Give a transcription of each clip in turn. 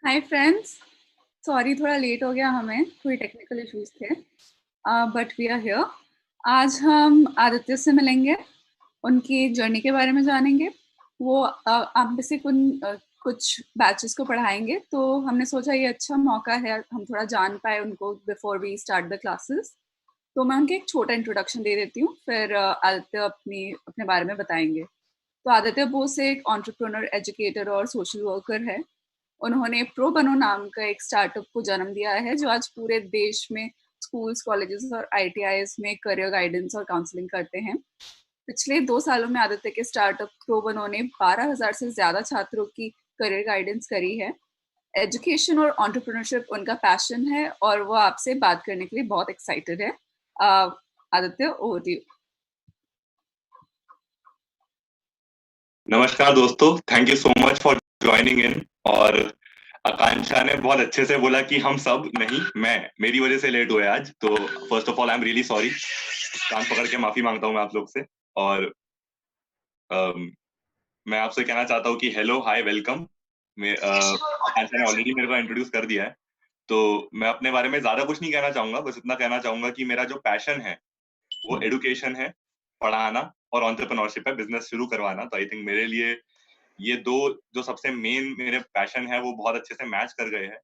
Hi friends. Sorry थोड़ा late हो गया, हमें कोई टेक्निकल इश्यूज थे, बट वी आर हियर। आज हम आदित्य से मिलेंगे, उनकी जर्नी के बारे में जानेंगे। वो आप में से कुछ बैचेस को पढ़ाएंगे, तो हमने सोचा ये अच्छा मौका है हम थोड़ा जान पाए उनको before we start the classes. तो मैं उनके एक छोटा इंट्रोडक्शन दे देती हूँ, फिर आदित्य अपने बारे में बताएंगे। तो आदित्य बोस एक एंटरप्रेन्योर, एजुकेटर और सोशल वर्कर है। उन्होंने प्रो बनो नाम का एक स्टार्टअप को जन्म दिया है, जो आज पूरे देश में स्कूल्स, कॉलेजेस और आईटीआईज में करियर गाइडेंस और काउंसलिंग करते हैं। पिछले 2 सालों में आदित्य के स्टार्टअप प्रो बनो ने 12,000 से ज्यादा छात्रों की करियर गाइडेंस करी है। एजुकेशन और एंटरप्रेन्योरशिप उनका पैशन है और वो आपसे बात करने के लिए बहुत एक्साइटेड है। Aditya, over to you. नमस्कार दोस्तों, thank you so much for joining in. और आकांक्षा ने बहुत अच्छे से बोला कि हम सब नहीं, मेरी वजह से लेट हुए आज। तो first of all I am really sorry, कान पकड़ के माफी मांगता हूँ मैं आप लोग से। और मैं आपसे कहना चाहता हूँ कि हेलो, हाय, वेलकम। आकांक्षा ने ऑलरेडी मेरे को इंट्रोड्यूस कर दिया है, तो मैं अपने बारे में ज्यादा कुछ नहीं कहना चाहूंगा। बस इतना कहना चाहूंगा कि मेरा जो पैशन है वो एडुकेशन है, पढ़ाना, और एंटरप्रेन्योरशिप है, बिजनेस शुरू करवाना। तो आई थिंक मेरे लिए ये दो जो सबसे मेन मेरे पैशन है वो बहुत अच्छे से मैच कर गए हैं।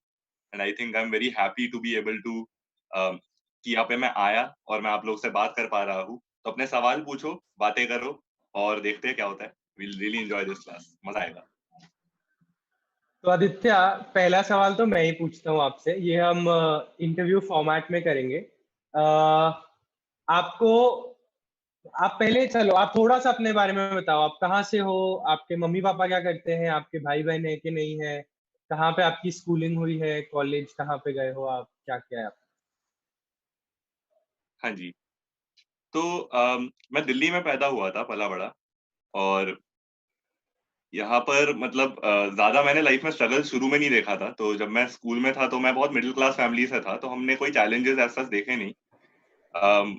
And I think I am very happy to be able to कि यहाँ पे मैं आया और मैं आप लोग से बात कर पा रहा हूँ। तो अपने सवाल पूछो, बातें करो, और देखते हैं क्या होता है। Will really enjoy this class, मजा आएगा। तो आदित्य, पहला सवाल तो मैं ही पूछता हूँ आपसे। ये हम इंटरव्यू फॉर्मेट में करेंगे। आपको आप पहले चलो, आप थोड़ा सा अपने बारे में बताओ। आप कहाँ से हो? आपके मम्मी पापा क्या करते हैं? आपके भाई बहन है कि नहीं है? कहाँ पे आपकी स्कूलिंग हुई है? कॉलेज कहाँ पे गए हो आप? क्या क्या है आप? हाँ जी। तो मैं दिल्ली में पैदा हुआ था, पला बड़ा। और यहाँ पर मतलब ज्यादा मैंने लाइफ में स्ट्रगल शुरू में नहीं देखा था। तो जब मैं स्कूल में था तो मैं बहुत मिडिल क्लास फैमिली से था, तो हमने कोई चैलेंजेस ऐसा देखे नहीं। अम,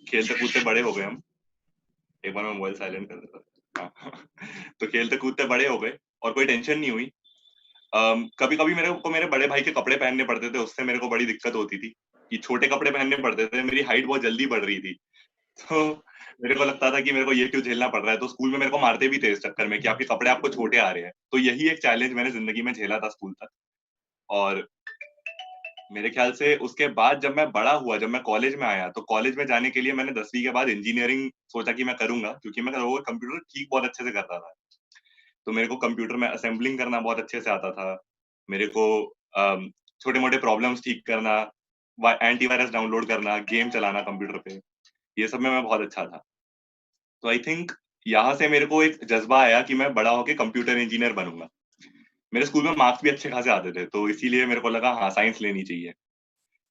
खेलते कूदते बड़े हो गए हम। एक बार मैं मोबाइल साइलेंट कर देता। हाँ। तो खेलते कूदते बड़े हो गए और कोई टेंशन नहीं हुई। कभी कभी मेरे को मेरे बड़े भाई के कपड़े पहनने पड़ते थे, उससे मेरे को बड़ी दिक्कत होती थी कि छोटे कपड़े पहनने पड़ते थे। मेरी हाइट बहुत जल्दी बढ़ रही थी, तो मेरे को लगता था कि मेरे को ये क्यों झेलना पड़ रहा है। तो स्कूल में मेरे को मारते भी थे इस चक्कर में कि आपके कपड़े आपको छोटे आ रहे हैं। तो यही एक चैलेंज मैंने जिंदगी में झेला था स्कूल तक। और मेरे ख्याल से उसके बाद जब मैं बड़ा हुआ, जब मैं कॉलेज में आया, तो कॉलेज में जाने के लिए मैंने 10वीं के बाद इंजीनियरिंग सोचा कि मैं करूंगा, क्योंकि मैं वो कंप्यूटर ठीक बहुत अच्छे से करता था। तो मेरे को कंप्यूटर में असेंबलिंग करना बहुत अच्छे से आता था। मेरे को छोटे मोटे प्रॉब्लम्स ठीक करना, एंटीवायरस डाउनलोड करना, गेम चलाना कंप्यूटर पे, ये सब में मैं बहुत अच्छा था। तो आई थिंक यहाँ से मेरे को एक जज्बा आया कि मैं बड़ा होके कंप्यूटर इंजीनियर बनूंगा। मेरे स्कूल में मार्क्स भी अच्छे खासे आते थे, तो इसीलिए मेरे को लगा हाँ, साइंस लेनी चाहिए।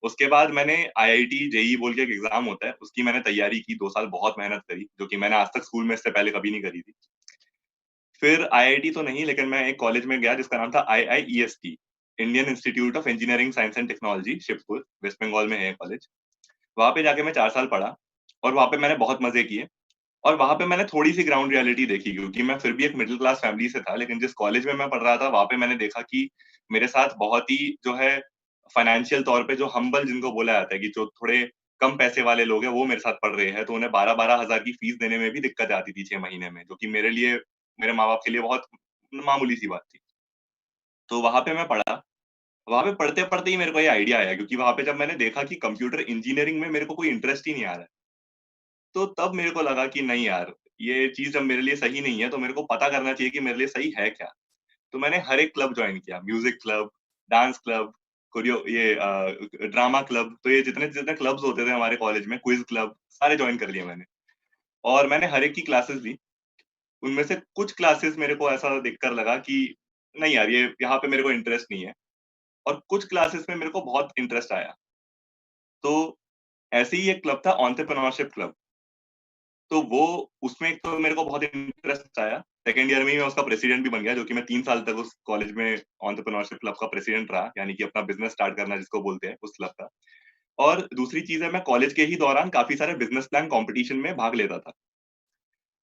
उसके बाद मैंने आईआईटी जेई बोल के एक एग्जाम होता है, उसकी मैंने तैयारी की, 2 साल बहुत मेहनत करी, जो कि मैंने आज तक स्कूल में इससे पहले कभी नहीं करी थी। फिर आईआईटी तो नहीं, लेकिन मैं एक कॉलेज में गया जिसका नाम था IIEST, Indian Institute of Engineering Science and Technology, Shibpur, West Bengal में है कॉलेज। वहां पे जाके मैं 4 साल पढ़ा और वहां पे मैंने बहुत मजे किए। और वहां पे मैंने थोड़ी सी ग्राउंड रियलिटी देखी, क्योंकि मैं फिर भी एक मिडिल क्लास फैमिली से था। लेकिन जिस कॉलेज में मैं पढ़ रहा था वहां पे मैंने देखा कि मेरे साथ बहुत ही जो है फाइनेंशियल तौर पे जो हम्बल जिनको बोला जाता है, कि जो थोड़े कम पैसे वाले लोग हैं, वो मेरे साथ पढ़ रहे हैं। तो उन्हें 12-12 हजार की फीस देने में भी दिक्कत आती थी 6 महीने में, जो कि मेरे लिए, मेरे माँ बाप के लिए बहुत मामूली सी बात थी। तो वहां पे मैं पढ़ा। वहां पे पढ़ते पढ़ते ही मेरे को ये आइडिया आया, क्योंकि वहां पे जब मैंने देखा कि कंप्यूटर इंजीनियरिंग में मेरे को कोई इंटरेस्ट ही नहीं आ रहा है, तो तब मेरे को लगा कि नहीं यार, ये चीज जब मेरे लिए सही नहीं है तो मेरे को पता करना चाहिए कि मेरे लिए सही है क्या। तो मैंने हर एक क्लब ज्वाइन किया, music club, dance club, chorio, ये ड्रामा क्लब। तो ये जितने जितने क्लब्स होते थे हमारे कॉलेज में, क्विज क्लब, सारे ज्वाइन कर लिए मैंने। और मैंने हर एक की क्लासेस ली। उनमें से कुछ क्लासेस मेरे को ऐसा देखकर लगा कि नहीं यार, ये यहाँ पे मेरे को इंटरेस्ट नहीं है। और कुछ क्लासेस में मेरे को बहुत इंटरेस्ट आया। तो ऐसे ही एक क्लब था, एंटरप्रेन्योरशिप क्लब। तो वो, उसमें एक तो मेरे को बहुत इंटरेस्ट आया। सेकेंड ईयर में ही मैं उसका प्रेसिडेंट भी बन गया, जो कि मैं 3 साल तक उस कॉलेज में एंटरप्रेन्योरशिप क्लब का प्रेसिडेंट रहा, यानी कि अपना बिजनेस स्टार्ट करना जिसको बोलते हैं, उस क्लब का। और दूसरी चीज है, मैं कॉलेज के ही दौरान काफी सारे बिजनेस प्लान कंपटीशन में भाग लेता था।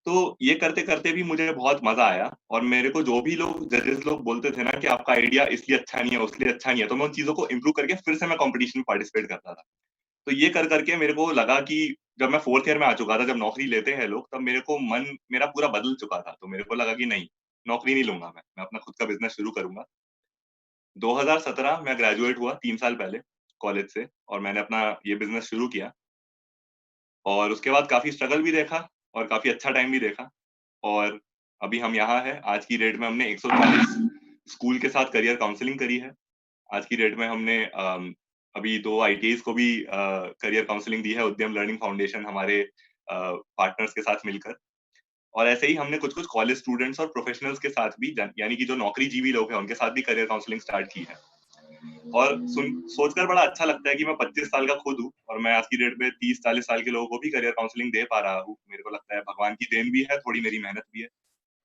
तो ये करते-करते भी मुझे बहुत मज़ा आया और मेरे को जो भी लोग जजेस लोग बोलते थे ना कि आपका आइडिया इसलिए अच्छा नहीं है, उसलिए अच्छा नहीं है, तो मैं उन चीज़ों को इम्प्रूव करके फिर से मैं कॉम्पिटिशन में पार्टिसिपेट करता था। तो ये कर के मेरे को लगा कि जब मैं 4th ईयर में आ चुका था, जब नौकरी लेते हैं लोग, तब मेरे को मन मेरा पूरा बदल चुका था। तो मेरे को लगा कि नहीं, नौकरी नहीं लूँगा मैं अपना खुद का बिज़नेस शुरू करूँगा। 2017 मैं ग्रेजुएट हुआ 3 साल पहले कॉलेज से और मैंने अपना ये बिज़नेस शुरू किया और उसके बाद काफ़ी स्ट्रगल भी देखा और काफ़ी अच्छा टाइम भी देखा और अभी हम यहाँ हैं। आज की डेट में हमने 140 स्कूल के साथ करियर काउंसलिंग करी है। आज की डेट में हमने अभी 2 आईटीआईज़ को भी करियर काउंसलिंग दी है, उद्यम लर्निंग फाउंडेशन हमारे पार्टनर्स के साथ मिलकर। और ऐसे ही हमने कुछ-कुछ कॉलेज स्टूडेंट्स और प्रोफेशनल्स के साथ भी यानी कि जो नौकरीजीवी लोग हैं, उनके साथ भी करियर काउंसलिंग स्टार्ट की है। और सोचकर बड़ा अच्छा लगता है कि मैं 25 साल का खुद हूँ और मैं आज की डेट में 30-40 साल के लोगों को भी करियर काउंसलिंग दे पा रहा हूँ। मेरे को लगता है भगवान की देन भी है, थोड़ी मेरी मेहनत भी है।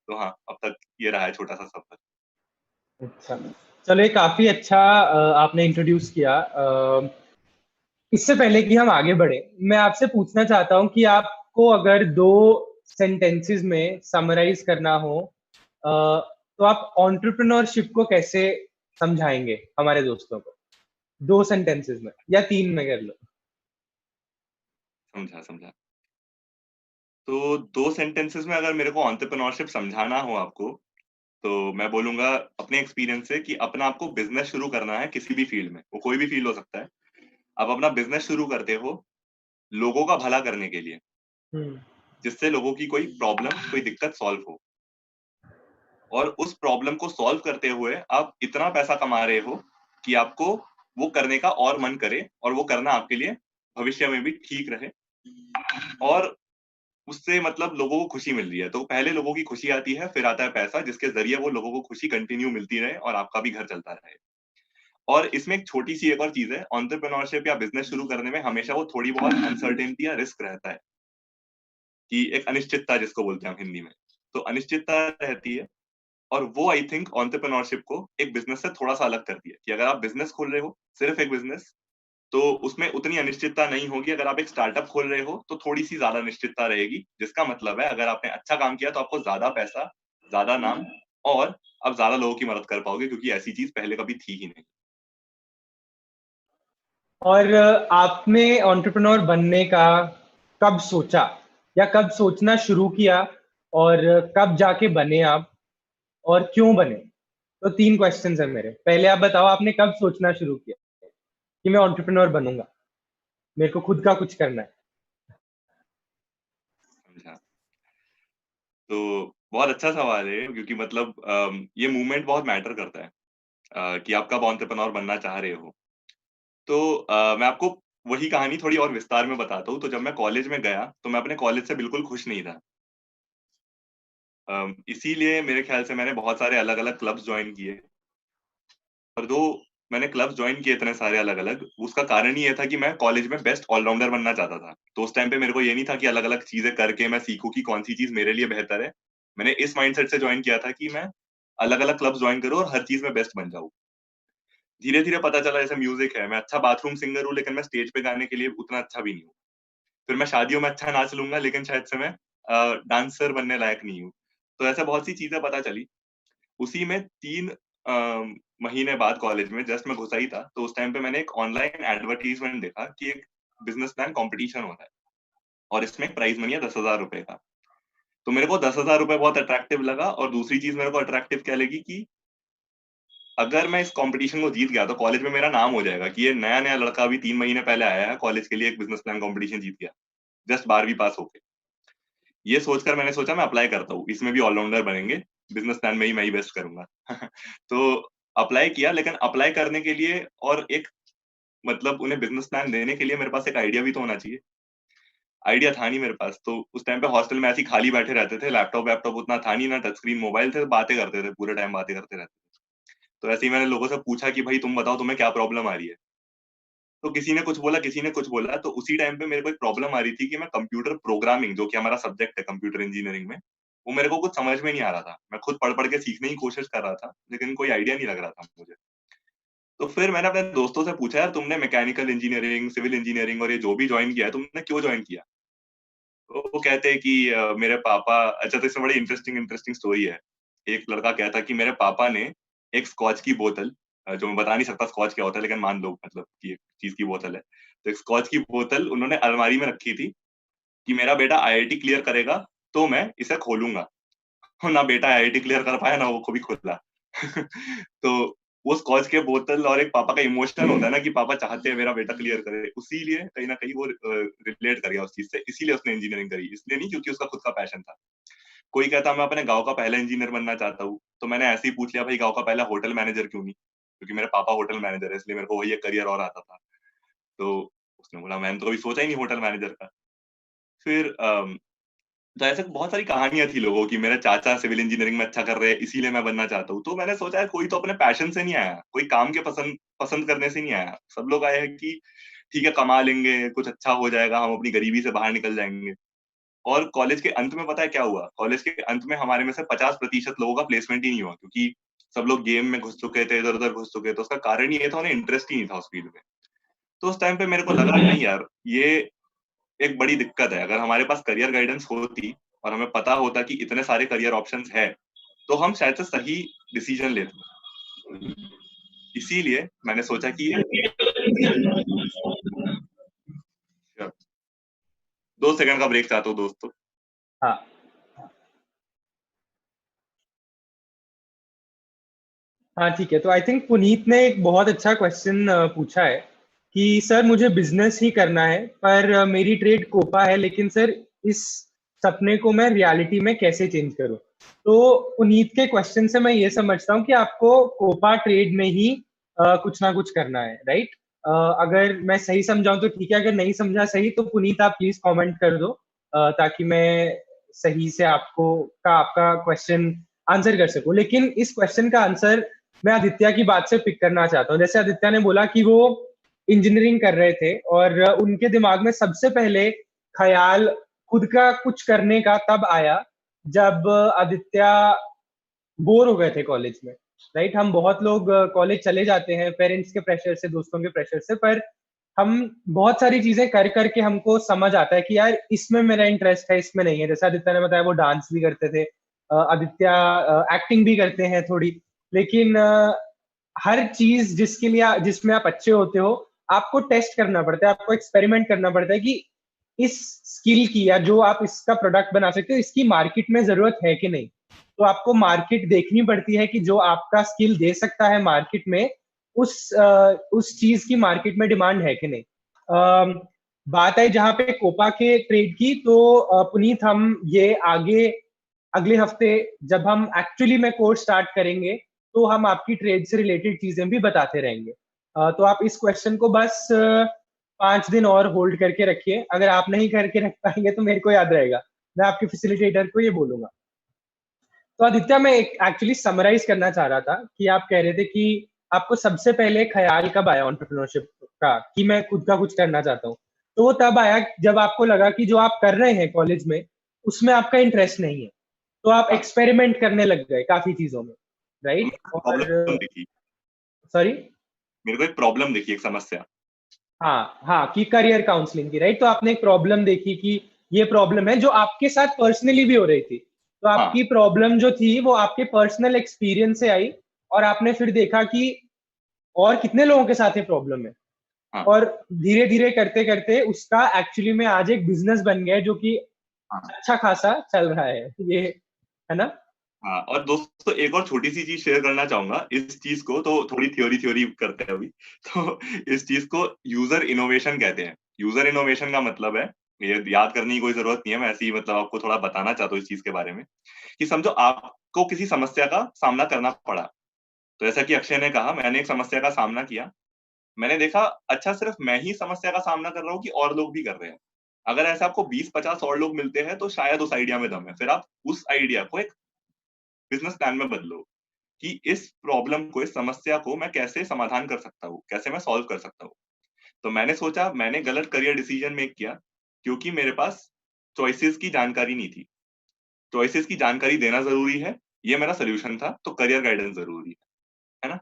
तो हाँ, अब तक ये रहा है छोटा-सा सफ़र। अच्छा, चलो ये काफ़ी अच्छा आपने इंट्रोड्यूस किया। इससे पहले कि हम आगे बढ़े, मैं आपसे पूछना चाहता हूँ कि आपको अगर 2 सेंटेंसेस में समराइज़ करना हो तो आप एंटरप्रेन्योरशिप को कैसे समझाएँगे हमारे दोस्तों को? 2 सेंटेंसेस में या 3 में कर लो। समझा, समझा। तो 2 सेंटेंसेस में अगर मेरे को एंटरप्रेन्योरशिप समझाना हो आपको, तो मैं बोलूँगा अपने एक्सपीरियंस से कि अपना आपको बिज़नेस शुरू करना है किसी भी फ़ील्ड में, वो कोई भी फ़ील्ड हो सकता है। आप अपना बिज़नेस शुरू करते हो, लोगों का भला करने के लिए, हुँ, जिससे लोगों की कोई प्रॉब्लम, कोई दिक्कत सॉल्व हो। और उस प्रॉब्लम को सॉल्व करते हुए आप इतना पैसा कमा रहे हो कि आपको वो करने का और मन करे और वो करना आपके लिए भविष्य में भी ठीक रहे और उससे मतलब लोगों को खुशी मिल रही है। तो पहले लोगों की खुशी आती है, फिर आता है पैसा जिसके ज़रिए वो लोगों को खुशी कंटिन्यू मिलती रहे और आपका भी घर चलता रहे। और इसमें एक छोटी-सी एक और चीज़ है, एंटरप्रेन्योरशिप या बिज़नेस शुरू करने में हमेशा वो थोड़ी बहुत अनसर्टेनिटी या रिस्क रहता है, कि एक अनिश्चितता जिसको बोलते हैं हम हिंदी में। तो अनिश्चितता रहती है और वो आई थिंक एंटरप्रेन्योरशिप को एक बिज़नेस से थोड़ा-सा अलग करती है, कि अगर आप बिज़नेस खोल रहे हो, सिर्फ़ एक बिज़नेस, तो उसमें उतनी अनिश्चितता नहीं होगी। अगर आप एक स्टार्टअप खोल रहे हो, तो थोड़ी-सी ज़्यादा अनिश्चितता रहेगी, जिसका मतलब है अगर आपने अच्छा काम किया तो आपको ज़्यादा पैसा, ज़्यादा नाम और आप ज़्यादा लोगों की मदद कर पाओगे क्योंकि ऐसी चीज़ पहले कभी थी ही नहीं। और आपने एंटरप्रेन्योर बनने का कब सोचा या कब सोचना शुरू किया और कब जाके बने आप और क्यों बने? तो 3 क्वेश्चन्स हैं मेरे। पहले आप बताओ आपने कब सोचना शुरू किया कि मैं एंटरप्रेन्योर बनूँगा, मेरे को खुद का कुछ करना है? समझा। तो बहुत अच्छा सवाल है क्योंकि मतलब ये मूवमेंट बहुत मैटर करता है कि आप कब एंटरप्रेन्योर बनना चाह रहे हो। तो मैं आपको वही कहानी थोड़ी और विस्तार में बताता हूँ। तो जब मैं कॉलेज में गया, तो मैं अपने कॉलेज से बिल्कुल खुश नहीं था। इसीलिए मेरे ख़्याल से मैंने बहुत सारे अलग-अलग क्लब्स जॉइन किए और दो मैंने क्लब्स जॉइन किए इतने सारे अलग-अलग, उसका कारण ये था कि मैं कॉलेज में बेस्ट ऑल-राउंडर बनना चाहता था। तो उस टाइम पे मेरे को ये नहीं था कि अलग-अलग चीज़ें करके मैं सीखूँ कि कौन-सी चीज़ मेरे लिए बेहतर है। मैंने इस माइंडसेट से जॉइन किया था कि मैं अलग-अलग क्लब्स जॉइन करूँ और हर चीज़ में बेस्ट बन जाऊँ। धीरे-धीरे पता चला जैसे म्यूज़िक है, मैं अच्छा बाथरूम सिंगर हूँ लेकिन मैं स्टेज पे गाने के लिए उतना अच्छा भी नहीं हूँ। फिर मैं शादियों में अच्छा नाच लूँगा लेकिन शायद से मैं डांसर बनने लायक नहीं हूँ। तो ऐसे बहुत सी चीज़ें पता चली। उसी में 3 महीने बाद कॉलेज में जस्ट मैं घुसा ही था, तो उस टाइम पे मैंने एक ऑनलाइन एडवर्टाइज़मेंट देखा कि एक बिज़नेस प्लान कॉम्पिटिशन हो रहा है और इसमें प्राइज़ मनी है ₹10,000 का। तो मेरे को ₹10,000 बहुत अट्रैक्टिव लगा और दूसरी चीज़ मेरे को अट्रैक्टिव क्या लगी कि अगर मैं इस कॉम्पिटिशन को जीत गया तो कॉलेज में मेरा नाम हो जाएगा कि ये नया-नया लड़का अभी 3 महीने पहले आया है कॉलेज के लिए एक बिज़नेस प्लान कॉम्पिटिशन जीत गया, जस्ट 12वीं पास होके। ये सोचकर मैंने सोचा मैं अप्लाई करता हूँ, इसमें भी ऑल-राउंडर बनेंगे, बिज़नेस प्लान में ही मैं ही बेस्ट करूँगा। तो अप्लाई किया लेकिन अप्लाई करने के लिए और एक मतलब उन्हें बिज़नेस प्लान देने के लिए मेरे पास एक आइडिया भी तो होना चाहिए। आइडिया था नहीं मेरे पास, तो उस टाइम पे हॉस्टल में ऐसे ही खाली बैठे रहते थे, लैपटॉप-वैपटॉप उतना था नहीं, ना टच स्क्रीन मोबाइल थे, बातें करते थे, पूरे टाइम बातें करते रहते थे। तो ऐसे ही मैंने लोगों से पूछा कि भाई तुम बताओ तुम्हें क्या प्रॉब्लम आ रही है? तो किसी ने कुछ बोला, किसी ने कुछ बोला, तो उसी टाइम पे मेरे को एक प्रॉब्लम आ रही थी कि मैं कंप्यूटर प्रोग्रामिंग जो कि हमारा सब्जेक्ट है कंप्यूटर इंजीनियरिंग में, वो मेरे को कुछ समझ में नहीं आ रहा था। मैं खुद पढ़-पढ़ के सीखने की कोशिश कर रहा था, लेकिन कोई आइडिया नहीं लग रहा था मुझे। तो फिर मैंने अपने दोस्तों से पूछा, "यार तुमने मैकेनिकल इंजीनियरिंग, सिविल इंजीनियरिंग और ये जो भी जॉइन किया है, तुमने क्यों जॉइन किया?" वो कहते हैं कि मेरे पापा, अच्छा तो इसमें बड़ी इंटरेस्टिंग इंटरेस्टिंग स्टोरी है। एक लड़का कहता कि मेरे पापा ने एक स्कॉच की बोतल, जो मैं बता नहीं सकता स्कॉच क्या होता है, लेकिन मान लो मतलब कि एक चीज की बोतल है, तो एक स्कॉच की बोतल उन्होंने अलमारी में रखी थी कि मेरा बेटा आईआईटी क्लियर करेगा तो मैं इसे खोलूंगा। ना बेटा आईआईटी क्लियर कर पाया ना वो कभी खुला। तो वो स्कॉच के बोतल और एक पापा का इमोशन होता है ना कि पापा चाहते हैं मेरा बेटा क्लियर करे, उसीलिए कहीं ना कहीं वो रिलेट कर गया उस चीज से, इसीलिए उसने इंजीनियरिंग करी, इसलिए नहीं क्योंकि उसका खुद का पैशन था। कोई कहता मैं अपने गांव का पहला इंजीनियर बनना चाहता हूँ, तो मैंने ऐसे ही पूछ लिया भाई गांव का पहला होटल मैनेजर क्यों नहीं, क्योंकि मेरे पापा होटल मैनेजर है इसलिए मेरे को वही एक करियर और आता था। तो उसने बोला मैंने तो कभी सोचा ही नहीं होटल मैनेजर का। फिर तो ऐसे बहुत सारी कहानियां थी लोगों की, मेरे चाचा सिविल इंजीनियरिंग में अच्छा कर रहे हैं इसीलिए मैं बनना चाहता हूँ। तो मैंने सोचा है कोई तो अपने पैशन से नहीं आया, कोई काम के पसंद पसंद करने से नहीं आया, सब लोग आए हैं कि ठीक है कमा लेंगे कुछ अच्छा हो जाएगा, हम अपनी गरीबी से बाहर निकल जाएंगे। और कॉलेज के अंत में पता है क्या हुआ, कॉलेज के अंत में हमारे में से 50% लोगों का प्लेसमेंट ही नहीं हुआ, क्योंकि सब लोग गेम में घुस चुके थे, इधर उधर घुस चुके थे। उसका कारण ये था उन्हें इंटरेस्ट ही नहीं था उस फील्ड में। तो उस टाइम पे मेरे को लगा नहीं यार ये एक बड़ी दिक्कत है, अगर हमारे पास करियर गाइडेंस होती और हमें पता होता कि इतने सारे करियर ऑप्शंस है तो हम शायद से सही डिसीजन लेते। इसीलिए मैंने सोचा कि 2 सेकंड का ब्रेक चाहता हूँ दोस्तों। हाँ हाँ ठीक है। तो आई थिंक पुनीत ने एक बहुत अच्छा क्वेश्चन पूछा है कि सर मुझे बिजनेस ही करना है पर मेरी ट्रेड कोपा है, लेकिन सर इस सपने को मैं रियलिटी में कैसे चेंज करूं। तो पुनीत के क्वेश्चन से मैं ये समझता हूँ कि आपको कोपा ट्रेड में ही कुछ ना कुछ करना है, राइट। अगर मैं सही समझाऊं तो ठीक है, अगर नहीं समझा सही तो पुनीत आप प्लीज कमेंट कर दो ताकि मैं सही से आपका क्वेश्चन आंसर कर सकूं। लेकिन इस क्वेश्चन का आंसर मैं आदित्य की बात से पिक करना चाहता हूँ। जैसे आदित्य ने बोला कि वो इंजीनियरिंग कर रहे थे और उनके दिमाग में सबसे पहले ख्याल खुद का कुछ करने का तब आया जब आदित्य बोर हो गए थे कॉलेज में, राइट। हम बहुत लोग कॉलेज चले जाते हैं पेरेंट्स के प्रेशर से, दोस्तों के प्रेशर से, पर हम बहुत सारी चीजें कर करके हमको समझ आता है कि यार इसमें मेरा इंटरेस्ट है इसमें नहीं है। जैसे आदित्य ने बताया वो डांस भी करते थे, आदित्य एक्टिंग भी करते हैं थोड़ी। लेकिन हर चीज जिसमें आप अच्छे होते हो आपको टेस्ट करना पड़ता है, आपको एक्सपेरिमेंट करना पड़ता है कि इस स्किल की या जो आप इसका प्रोडक्ट बना सकते हो इसकी मार्केट में जरूरत है कि नहीं। तो आपको मार्केट देखनी पड़ती है कि जो आपका स्किल दे सकता है मार्केट में उस चीज की मार्केट में डिमांड है कि नहीं। बात है जहाँ पे कोपा के ट्रेड की, तो पुनीत हम ये आगे अगले हफ्ते जब हम एक्चुअली में कोर्स स्टार्ट करेंगे तो हम आपकी ट्रेड से रिलेटेड चीजें भी बताते रहेंगे। तो आप इस क्वेश्चन को बस 5 दिन और होल्ड करके रखिए। अगर आप नहीं करके रख पाएंगे तो मेरे को याद रहेगा, मैं आपके फैसिलिटेटर को ये बोलूंगा। तो आदित्य मैं एक्चुअली समराइज करना चाह रहा था कि आप कह रहे थे कि आपको सबसे पहले ख्याल कब आया एंटरप्रेन्योरशिप का कि मैं खुद का कुछ करना चाहता हूँ। तो वो तब आया जब आपको लगा कि जो आप कर रहे हैं कॉलेज में उसमें आपका इंटरेस्ट नहीं है, तो आप हाँ, एक्सपेरिमेंट करने लग गए काफी चीजों में, तो राइट। मेरे को प्रॉब्लम और दिखी, सॉरी, मेरे को एक प्रॉब्लम दिखी, एक समस्या। हाँ हाँ, कि करियर काउंसलिंग की, राइट। तो आपने एक प्रॉब्लम देखी कि ये प्रॉब्लम है जो आपके साथ पर्सनली भी हो रही थी। तो हाँ आपकी प्रॉब्लम जो थी वो आपके पर्सनल एक्सपीरियंस से आई और आपने फिर देखा कि और कितने लोगों के साथ ये प्रॉब्लम है। हाँ और धीरे धीरे करते करते उसका एक्चुअली में आज एक बिजनेस बन गया है जो कि हाँ अच्छा खासा चल रहा है ये, है ना। हाँ। और दोस्तों एक और छोटी सी चीज शेयर करना चाहूंगा इस चीज को, तो थोड़ी थ्योरी थ्योरी करते हैं अभी। तो इस चीज को यूजर इनोवेशन कहते हैं। यूजर इनोवेशन का मतलब है, ये याद करने की कोई जरूरत नहीं है, मैं ऐसे ही मतलब आपको थोड़ा बताना चाहता हूँ इस चीज के बारे में। कि समझो आपको किसी समस्या का सामना करना पड़ा, तो जैसा कि अक्षय ने कहा मैंने एक समस्या का सामना किया, मैंने देखा अच्छा सिर्फ मैं ही समस्या का सामना कर रहा हूँ कि और लोग भी कर रहे हैं। अगर ऐसे आपको 20-50 और लोग मिलते हैं तो शायद उस आइडिया में दम है, फिर आप उस आइडिया को एक बिजनेस प्लान में बदलो कि इस प्रॉब्लम को, इस समस्या को मैं कैसे समाधान कर सकता हूँ, कैसे मैं सॉल्व कर सकता हूँ। तो मैंने सोचा मैंने गलत करियर डिसीजन मेक किया क्योंकि मेरे पास चॉइसेस की जानकारी नहीं थी। चॉइसेस की जानकारी देना जरूरी है, ये मेरा सोल्यूशन था, तो करियर गाइडेंस जरूरी है ना।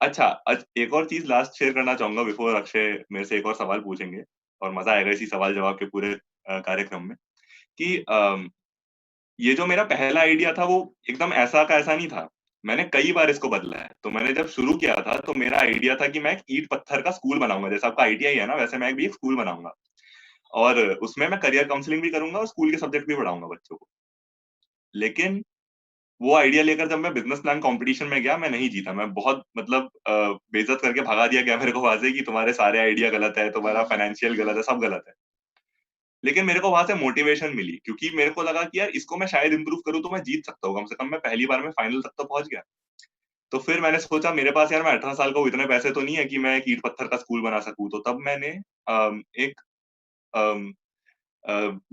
अच्छा एक और चीज लास्ट शेयर करना चाहूंगा बिफोर अक्षय मेरे से एक और सवाल पूछेंगे, और मजा आएगा इसी सवाल जवाब के पूरे कार्यक्रम में। कि ये जो मेरा पहला आइडिया था वो एकदम ऐसा का ऐसा नहीं था। मैंने कई बार इसको बदला है। तो मैंने जब शुरू किया था तो मेरा आइडिया था कि मैं एक ईंट पत्थर का स्कूल बनाऊंगा, जैसा आपका आईटीआई है ना, वैसे मैं भी एक स्कूल बनाऊंगा और उसमें मैं करियर काउंसलिंग भी करूंगा और स्कूल के सब्जेक्ट भी पढ़ाऊंगा बच्चों को। लेकिन वो आइडिया लेकर जब मैं बिजनेस प्लान कंपटीशन में गया, मैं नहीं जीता। मैं बहुत मतलब बेइज्जत करके भगा दिया गया मेरे को वहां से कि तुम्हारे सारे आइडिया गलत है, तुम्हारा फाइनेंशियल गलत है, सब गलत है। लेकिन मेरे को वहां से मोटिवेशन मिली क्योंकि मेरे को लगा कि यार इसको मैं शायद इंप्रूव करूँ तो मैं जीत सकता हूँ, कम से कम मैं पहली बार में फाइनल तक तो पहुंच गया। तो फिर मैंने सोचा मेरे पास यार मैं 18 साल का हूँ, इतने पैसे तो नहीं है कि मैं एक ईंट पत्थर का स्कूल बना सकूं। तो तब मैंने एक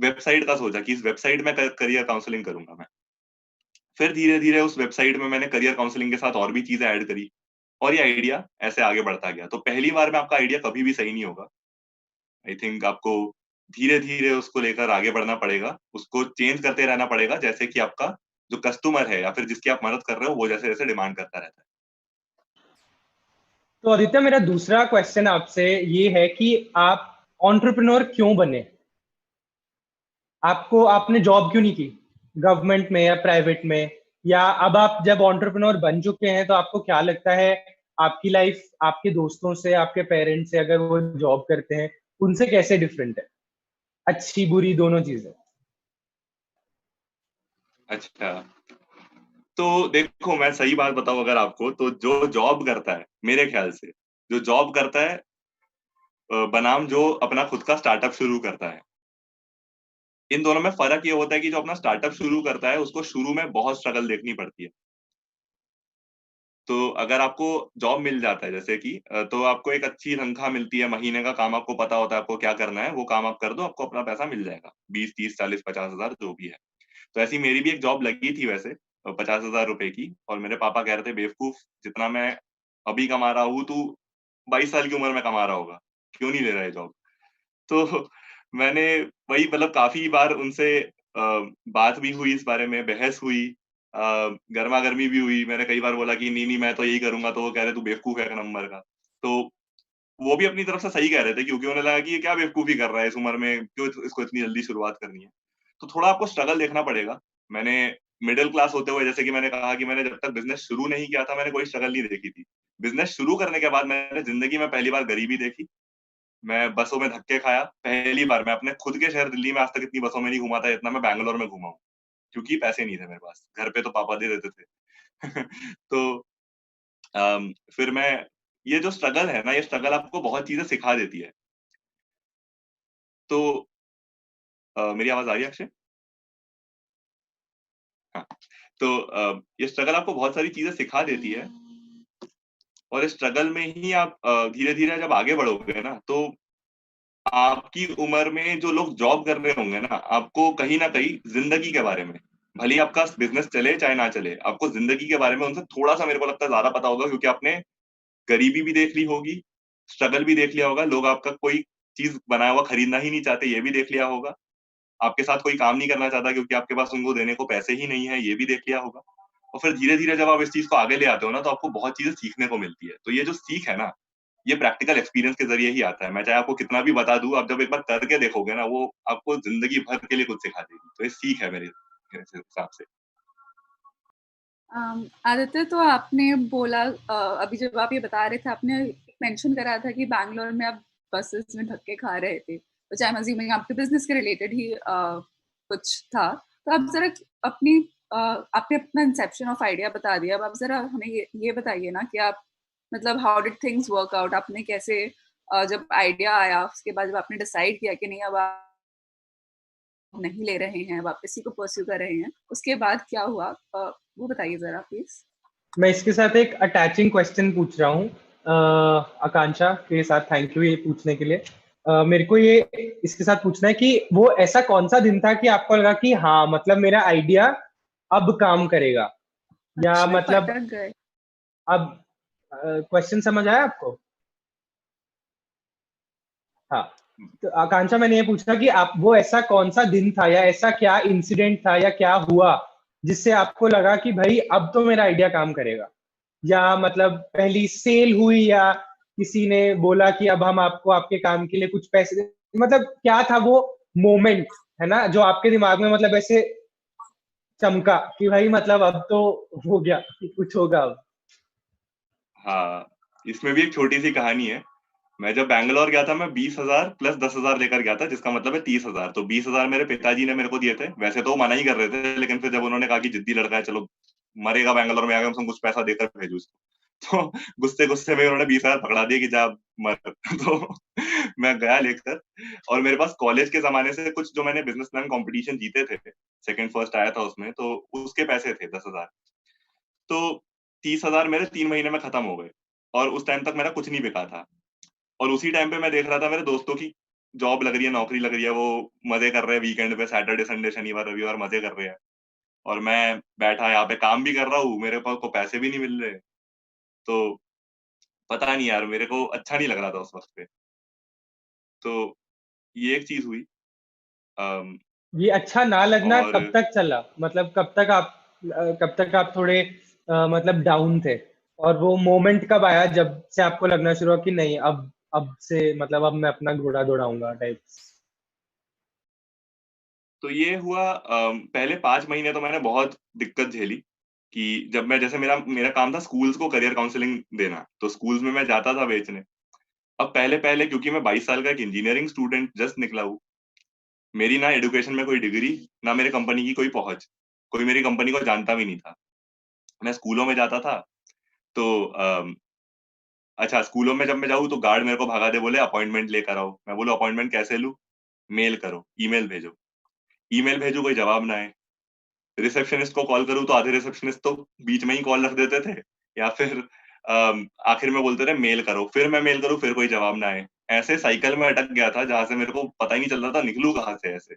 वेबसाइट का सोचा कि इस वेबसाइट में करियर काउंसलिंग करूंगा मैं। फिर धीरे धीरे उस वेबसाइट में मैंने करियर काउंसलिंग के साथ और भी चीजें ऐड करी और ये आइडिया ऐसे आगे बढ़ता गया। तो पहली बार में आपका आइडिया कभी भी सही नहीं होगा। आई थिंक आपको धीरे धीरे उसको लेकर आगे बढ़ना पड़ेगा, उसको चेंज करते रहना पड़ेगा, जैसे कि आपका जो कस्टमर है या फिर जिसकी आप मदद कर रहे हो वो जैसे जैसे डिमांड करता रहता है। तो आदित्य, मेरा दूसरा क्वेश्चन आपसे ये है कि आप एंटरप्रेन्योर क्यों बने? आपने जॉब क्यों नहीं की, गवर्नमेंट में या प्राइवेट में? या अब आप जब एंटरप्रेन्योर बन चुके हैं तो आपको क्या लगता है आपकी लाइफ आपके दोस्तों से, आपके पेरेंट्स से, अगर वो जॉब करते हैं, उनसे कैसे डिफरेंट है? अच्छी बुरी दोनों चीजें। अच्छा, तो देखो मैं सही बात बताऊं अगर आपको, तो जो जॉब करता है मेरे ख्याल से, जो जॉब करता है बनाम जो अपना खुद का स्टार्टअप शुरू करता है, इन दोनों में फर्क ये होता है कि जो अपना स्टार्टअप शुरू करता है उसको शुरू में बहुत स्ट्रगल देखनी पड़ती है। तो अगर आपको जॉब मिल जाता है जैसे कि तो आपको एक अच्छी तनख्वाह मिलती है, महीने का काम आपको पता होता है आपको क्या करना है, वो काम आप कर दो, आपको अपना पैसा मिल जाएगा, 20, 30, 40, 50 हजार जो भी है। तो ऐसी मेरी भी एक जॉब लगी थी वैसे, 50 हजार रुपए की, और मेरे पापा कह रहे थे बेवकूफ, जितना मैं अभी कमा रहा हूँ तू 22 साल की उम्र में कमा रहा होगा, क्यों नहीं ले रहा है जॉब। तो मैंने वही मतलब काफी बार उनसे बात भी हुई, इस बारे में बहस हुई, गर्मा गर्मी भी हुई। मैंने कई बार बोला कि नहीं नहीं मैं तो यही करूंगा, तो वो कह रहे तू बेवकूफ है एक नंबर का। तो वो भी अपनी तरफ से सही कह रहे थे क्योंकि उन्हें लगा कि ये क्या बेवकूफी कर रहा है इस उम्र में, क्यों इसको इतनी जल्दी शुरुआत करनी है। तो थोड़ा आपको स्ट्रगल देखना पड़ेगा। मैंने मिडिल क्लास होते हुए, जैसे कि मैंने कहा कि मैंने जब तक बिजनेस शुरू नहीं किया था मैंने कोई स्ट्रगल नहीं देखी थी। बिजनेस शुरू करने के बाद मैंने जिंदगी में पहली बार गरीबी देखी। मैं बसों में धक्के खाया पहली बार। मैं अपने खुद के शहर दिल्ली में आज तक इतनी बसों में नहीं घुमा था इतना मैं बैंगलोर में घुमा हूँ, क्योंकि पैसे नहीं थे मेरे पास, घर पे तो पापा दे देते थे। तो फिर मैं, ये जो स्ट्रगल है ना, ये स्ट्रगल आपको बहुत चीजें सिखा देती है। तो मेरी आवाज आ रही है अक्षय? हाँ। तो ये स्ट्रगल आपको बहुत सारी चीजें सिखा देती है और इस स्ट्रगल में ही आप धीरे धीरे जब आगे बढ़ोगे ना, तो आपकी उम्र में जो लोग जॉब कर रहे होंगे ना, आपको कहीं ना कहीं जिंदगी के बारे में, भले ही आपका बिजनेस चले चाहे ना चले, आपको जिंदगी के बारे में उनसे थोड़ा सा मेरे को लगता है ज्यादा पता होगा, क्योंकि आपने गरीबी भी देख ली होगी, स्ट्रगल भी देख लिया होगा, लोग आपका कोई चीज बनाया हुआ खरीदना ही नहीं चाहते ये भी देख लिया होगा, आपके साथ कोई काम नहीं करना चाहता क्योंकि आपके पास उनको देने को पैसे ही नहीं है, ये भी देख लिया होगा। और फिर धीरे धीरे जब आप इस चीज को आगे ले आते हो ना, तो आपको बहुत चीजें सीखने को मिलती है। तो ये जो सीख है ना, ये प्रैक्टिकल एक्सपीरियंस के जरिए ही आता है। मैं चाहे आपको कितना भी बता दूं, आप जब एक बार करके देखोगे ना, वो आपको जिंदगी भर के लिए कुछ सिखा देगी। तो ये सीख है मेरे हिसाब से। आदित्य, तो आपने बोला अभी जब आप ये बता रहे थे, आपने मेंशन करा था कि बैंगलोर में आप बसेस में धक्के खा रहे थे, तो चाहे मजीद आपके बिजनेस के रिलेटेड ही कुछ था। तो आप जरा अपनी आपने अपना इंसेप्शन ऑफ आइडिया बता दिया, अब आप जरा हमें ये बताइए ना कि आप मतलब how did things work out, आपने कैसे जब आइडिया आया उसके बाद जब आपने डिसाइड किया कि नहीं अब आप नहीं ले रहे हैं, अब आप इसी को परस्यू कर रहे हैं, उसके बाद क्या हुआ वो बताइए जरा प्लीज। मैं इसके साथ एक अटैचिंग क्वेश्चन पूछ रहा हूँ आकांक्षा के साथ। थैंक यू ये पूछने के लिए। मेरे को ये इसके साथ पूछना है कि वो ऐसा कौन सा दिन था कि आपको लगा कि हाँ मतलब मेरा आइडिया अब काम करेगा, या अच्छा, मतलब पटक गए। अब क्वेश्चन समझ आया आपको? हाँ, तो आकांक्षा मैंने ये पूछा कि आप वो ऐसा कौन सा दिन था या ऐसा क्या इंसिडेंट था या क्या हुआ जिससे आपको लगा कि भाई अब तो मेरा आइडिया काम करेगा, या मतलब पहली सेल हुई या किसी ने बोला कि अब हम आपको आपके काम के लिए कुछ पैसे मतलब क्या था वो मोमेंट है ना, जो आपके दिमाग में मतलब ऐसे चमका कि भाई मतलब अब तो हो गया, कुछ होगा अब? हाँ, इसमें भी एक छोटी सी कहानी है। मैं जब बैंगलोर गया था, मैं 20,000 प्लस 10,000 लेकर गया था, जिसका मतलब है 30,000। तो 20,000 मेरे पिताजी ने मेरे को दिए थे। वैसे तो वो मना ही कर रहे थे, लेकिन फिर जब उन्होंने कहा कि जिद्दी लड़का है, चलो मरेगा बैंगलोर में आके, हम कुछ पैसा देकर भेजो उसको। तो गुस्से गुस्से में उन्होंने 20,000 पकड़ा दिए कि जा मर। तो मैं गया लेकर, और मेरे पास कॉलेज के जमाने से कुछ जो मैंने बिजनेस प्लान कॉम्पिटिशन जीते थे, सेकंड फर्स्ट आया था उसमें, तो उसके पैसे थे 10,000। तो 30,000 मेरे 3 महीने में खत्म हो गए, और उस टाइम तक मेरा कुछ नहीं बिका था। और उसी टाइम पे मैं देख रहा था मेरे दोस्तों की जॉब लग रही है, नौकरी लग रही है, वो मजे कर रहे हैं वीकेंड पे, सैटरडे संडे शनिवार रविवार मजे कर रहे हैं, और मैं बैठा यहाँ पे काम भी कर रहा हूँ, मेरे पास को पैसे भी नहीं मिल रहे। तो पता नहीं यार, मेरे को अच्छा नहीं लग रहा था उस वक्त पे। तो ये एक चीज हुई। अम, ये अच्छा ना लगना और कब तक चला? मतलब कब तक आप थोड़े मतलब डाउन थे? और वो मोमेंट कब आया जब से आपको लगना शुरू हुआ कि नहीं, अब से मतलब अब मैं अपना घोड़ा दौड़ाऊंगा टाइप्स? तो ये हुआ, पहले 5 महीने तो मैंने बहुत दिक्कत झेली, कि जब मैं, जैसे मेरा मेरा काम था स्कूल्स को करियर काउंसलिंग देना, तो स्कूल्स में मैं जाता था बेचने। अब पहले पहले क्योंकि मैं 22 साल का एक इंजीनियरिंग स्टूडेंट जस्ट निकला हूँ, मेरी ना एजुकेशन में कोई डिग्री, ना मेरे कंपनी की कोई पहुंच, कोई मेरी कंपनी को जानता भी नहीं था। मैं स्कूलों में जाता था, तो अच्छा, स्कूलों में जब मैं जाऊँ तो गार्ड मेरे को भगा दे, बोले अपॉइंटमेंट लेकर आओ। मैं बोलूँ अपॉइंटमेंट कैसे लूँ? मेल करो, ईमेल भेजो। ईमेल भेजूँ, कोई जवाब ना आए। रिसेप्शनिस्ट को कॉल करूँ तो आधे रिसेप्शनिस्ट तो बीच में ही कॉल रख देते थे, या फिर आखिर में बोलते थे मेल करो, फिर मैं मेल करूँ, फिर कोई जवाब ना आए। ऐसे साइकिल में अटक गया था, जहाँ से मेरे को पता ही नहीं चल रहा था निकलूँ कहाँ से ऐसे।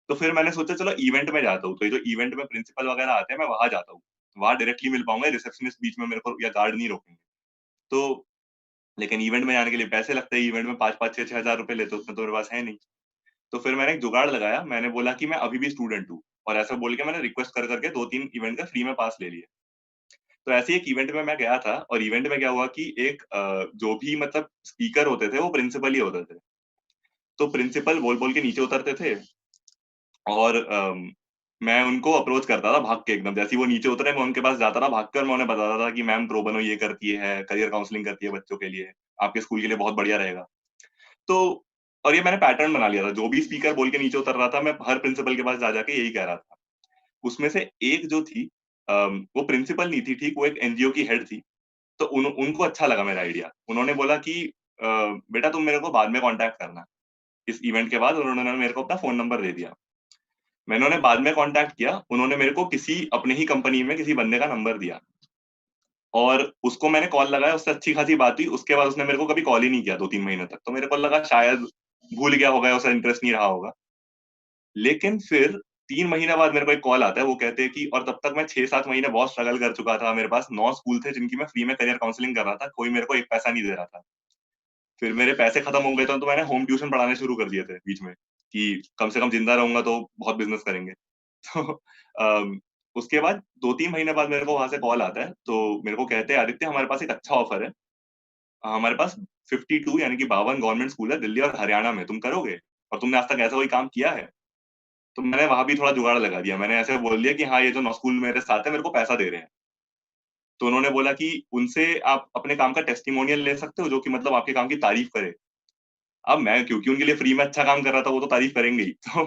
तो फिर मैंने सोचा चलो इवेंट में जाता हूँ, तो ये जो इवेंट में प्रिंसिपल वगैरह आते हैं, मैं वहां जाता हूँ। वहां डायरेक्टली मिल पाऊंगा, रिसेप्शनिस्ट बीच में मेरे को या गार्ड नहीं रोकेंगे। तो लेकिन इवेंट में जाने के लिए पैसे लगते हैं, इवेंट में 5-5 6-6 हजार रुपए लेते, उतना तो मेरे पास है नहीं। तो फिर मैंने एक जुगाड़ लगाया, मैंने बोला कि मैं अभी भी स्टूडेंट हूँ, और ऐसा बोल के मैंने रिक्वेस्ट कर करके 2-3 इवेंट का फ्री में पास ले लिया। तो ऐसे ही एक इवेंट में मैं गया था, और इवेंट में क्या हुआ कि एक जो भी मतलब स्पीकर होते थे वो प्रिंसिपल ही होते थे। तो प्रिंसिपल बोल बोल के नीचे उतरते थे, और मैं उनको अप्रोच करता था भाग के, एकदम जैसे ही वो नीचे उतरे मैं उनके पास जाता था भाग के, और मैं उन्हें बताता था कि मैम प्रो बनो ये करती है, करियर काउंसलिंग करती है बच्चों के लिए, आपके स्कूल के लिए बहुत बढ़िया रहेगा। तो और ये मैंने पैटर्न बना लिया था, जो भी स्पीकर बोल के नीचे उतर रहा था, मैं हर प्रिंसिपल के पास जा जाके यही कह रहा था। उसमें से एक जो थी, वो प्रिंसिपल नहीं थी, ठीक, वो एक एनजीओ की हेड थी। तो उनको अच्छा लगा मेरा आइडिया। उन्होंने बोला कि बेटा तुम मेरे को बाद में कांटेक्ट करना। इस इवेंट के बाद उन्होंने मेरे को अपना फोन नंबर दे दिया। मैंने उन्हें बाद में कांटेक्ट किया, उन्होंने मेरे को किसी अपने ही कंपनी में किसी बंदे का नंबर दिया, और उसको मैंने कॉल लगाया, उससे अच्छी खासी बात हुई। उसके बाद उसने मेरे को कभी कॉल ही नहीं किया 2-3 महीने तक। तो मेरे को लगा शायद भूल गया होगा, उसे इंटरेस्ट नहीं रहा होगा। लेकिन फिर 3 महीने बाद मेरे को एक कॉल आता है, वो कहते हैं कि, और तब तक मैं 6-7 महीने बहुत स्ट्रगल कर चुका था, मेरे पास 9 स्कूल थे जिनकी मैं फ्री में करियर काउंसलिंग कर रहा था, कोई मेरे को एक पैसा नहीं दे रहा था। फिर मेरे पैसे खत्म हो गए थे, तो मैंने होम ट्यूशन पढ़ाने शुरू कर दिए थे बीच में, कि कम से कम जिंदा रहूंगा तो बहुत बिजनेस करेंगे। तो उसके बाद 2-3 महीने बाद मेरे को वहां से कॉल आता है, तो मेरे को कहते हैं आदित्य हमारे पास एक अच्छा ऑफर है, हमारे पास 52 यानी कि 52 गवर्नमेंट स्कूल है दिल्ली और हरियाणा में, तुम करोगे? और तुमने आज तक ऐसा कोई काम किया है? तो मैंने वहां भी थोड़ा जुगाड़ लगा दिया, मैंने ऐसे बोल दिया कि हाँ ये जो 9 स्कूल मेरे साथ है मेरे को पैसा दे रहे हैं। तो उन्होंने बोला कि उनसे आप अपने काम का टेस्टिमोनियल ले सकते हो, जो कि मतलब आपके काम की तारीफ करे। अब मैं क्योंकि उनके लिए फ्री में अच्छा काम कर रहा था, वो तो तारीफ करेंगे ही। तो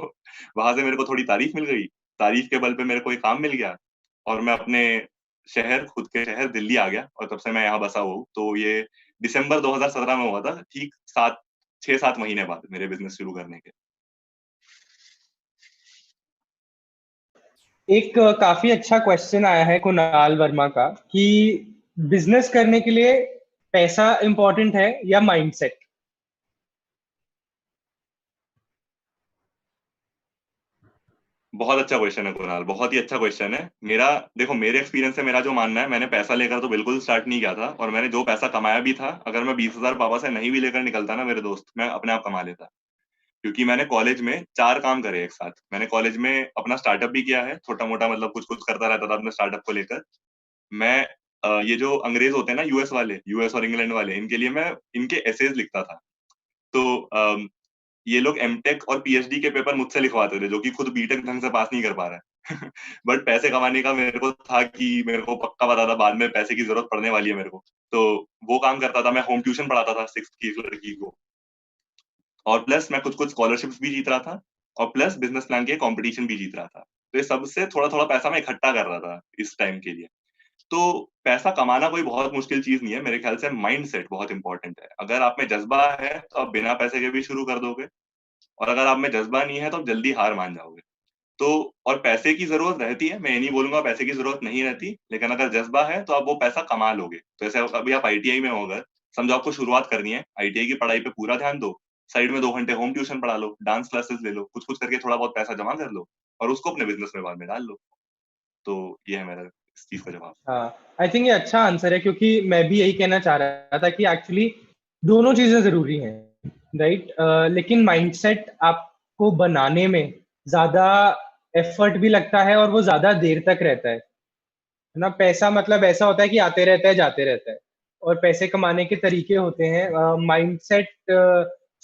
वहां से मेरे को थोड़ी तारीफ मिल गई, तारीफ के बल पे मेरे को एक काम मिल गया, और मैं अपने शहर, खुद के शहर दिल्ली आ गया, और तब से मैं यहाँ बसा हुआ हूँ। तो ये दिसंबर 2017 में हुआ था, ठीक 6-7 महीने बाद मेरे बिजनेस शुरू करने के। एक काफी अच्छा क्वेश्चन आया है कुणाल वर्मा का कि बिजनेस करने के लिए पैसा इंपॉर्टेंट है या माइंडसेट? बहुत अच्छा क्वेश्चन है कुणाल, बहुत ही अच्छा क्वेश्चन है। मेरा, देखो मेरे एक्सपीरियंस से मेरा जो मानना है, मैंने पैसा लेकर तो बिल्कुल स्टार्ट नहीं किया था, और मैंने जो पैसा कमाया भी था, अगर मैं 20,000 पापा से नहीं भी लेकर निकलता ना मेरे दोस्त, मैं अपने आप कमा लेता। क्योंकि मैंने कॉलेज में 4 काम करे एक साथ। मैंने कॉलेज में अपना स्टार्टअप भी किया है, छोटा मोटा, मतलब कुछ कुछ करता रहता था अपने स्टार्टअप को लेकर। मैं ये जो अंग्रेज होते हैं ना, यूएस वाले, यूएस और इंग्लैंड वाले, इनके लिए मैं इनके एसेज लिखता था। तो ये लोग एमटेक और पीएचडी के पेपर मुझसे लिखवाते थे, जो कि खुद बीटेक ढंग से पास नहीं कर पा रहा है। बट पैसे कमाने का मेरे को था कि मेरे को पक्का पता था बाद में पैसे की जरूरत पड़ने वाली है मेरे को, तो वो काम करता था। मैं होम ट्यूशन पढ़ाता था 6th की लड़की को, और प्लस मैं कुछ कुछ स्कॉलरशिप्स भी जीत रहा था, और प्लस बिजनेस प्लान के कंपटीशन भी जीत रहा था। तो ये सबसे थोड़ा थोड़ा पैसा मैं इकट्ठा कर रहा था इस टाइम के लिए। तो पैसा कमाना कोई बहुत मुश्किल चीज नहीं है, मेरे ख्याल से माइंड सेट बहुत इंपॉर्टेंट है। अगर आप में जज्बा है तो आप बिना पैसे के भी शुरू कर दोगे, और अगर आप में जज्बा नहीं है तो आप जल्दी हार मान जाओगे। तो और पैसे की जरूरत रहती है, मैं ये नहीं बोलूंगा पैसे की जरूरत नहीं रहती, लेकिन अगर जज्बा है तो आप वो पैसा कमा लोगे। तो ऐसे अभी आप आईटीआई में हो, अगर समझो आपको शुरुआत करनी है, आईटीआई की पढ़ाई पे पूरा ध्यान दो, साइड में 2 घंटे होम ट्यूशन पढ़ा लो, डांस क्लासेस ले लो, कुछ कुछ करके थोड़ा बहुत पैसा जमा कर लो, और उसको अपने बिजनेस में बाद में डाल लो। तो ये है मेरा इस चीज का जवाब। हाँ, आई थिंक ये अच्छा आंसर है, क्योंकि मैं भी यही कहना चाह रहा था कि एक्चुअली दोनों चीजें जरूरी हैं, राइट। लेकिन माइंडसेट आपको बनाने में ज्यादा एफर्ट भी लगता है और वो ज्यादा देर तक रहता है ना। पैसा मतलब ऐसा होता है कि आते रहता है जाते रहता है, और पैसे कमाने के तरीके होते हैं। माइंडसेट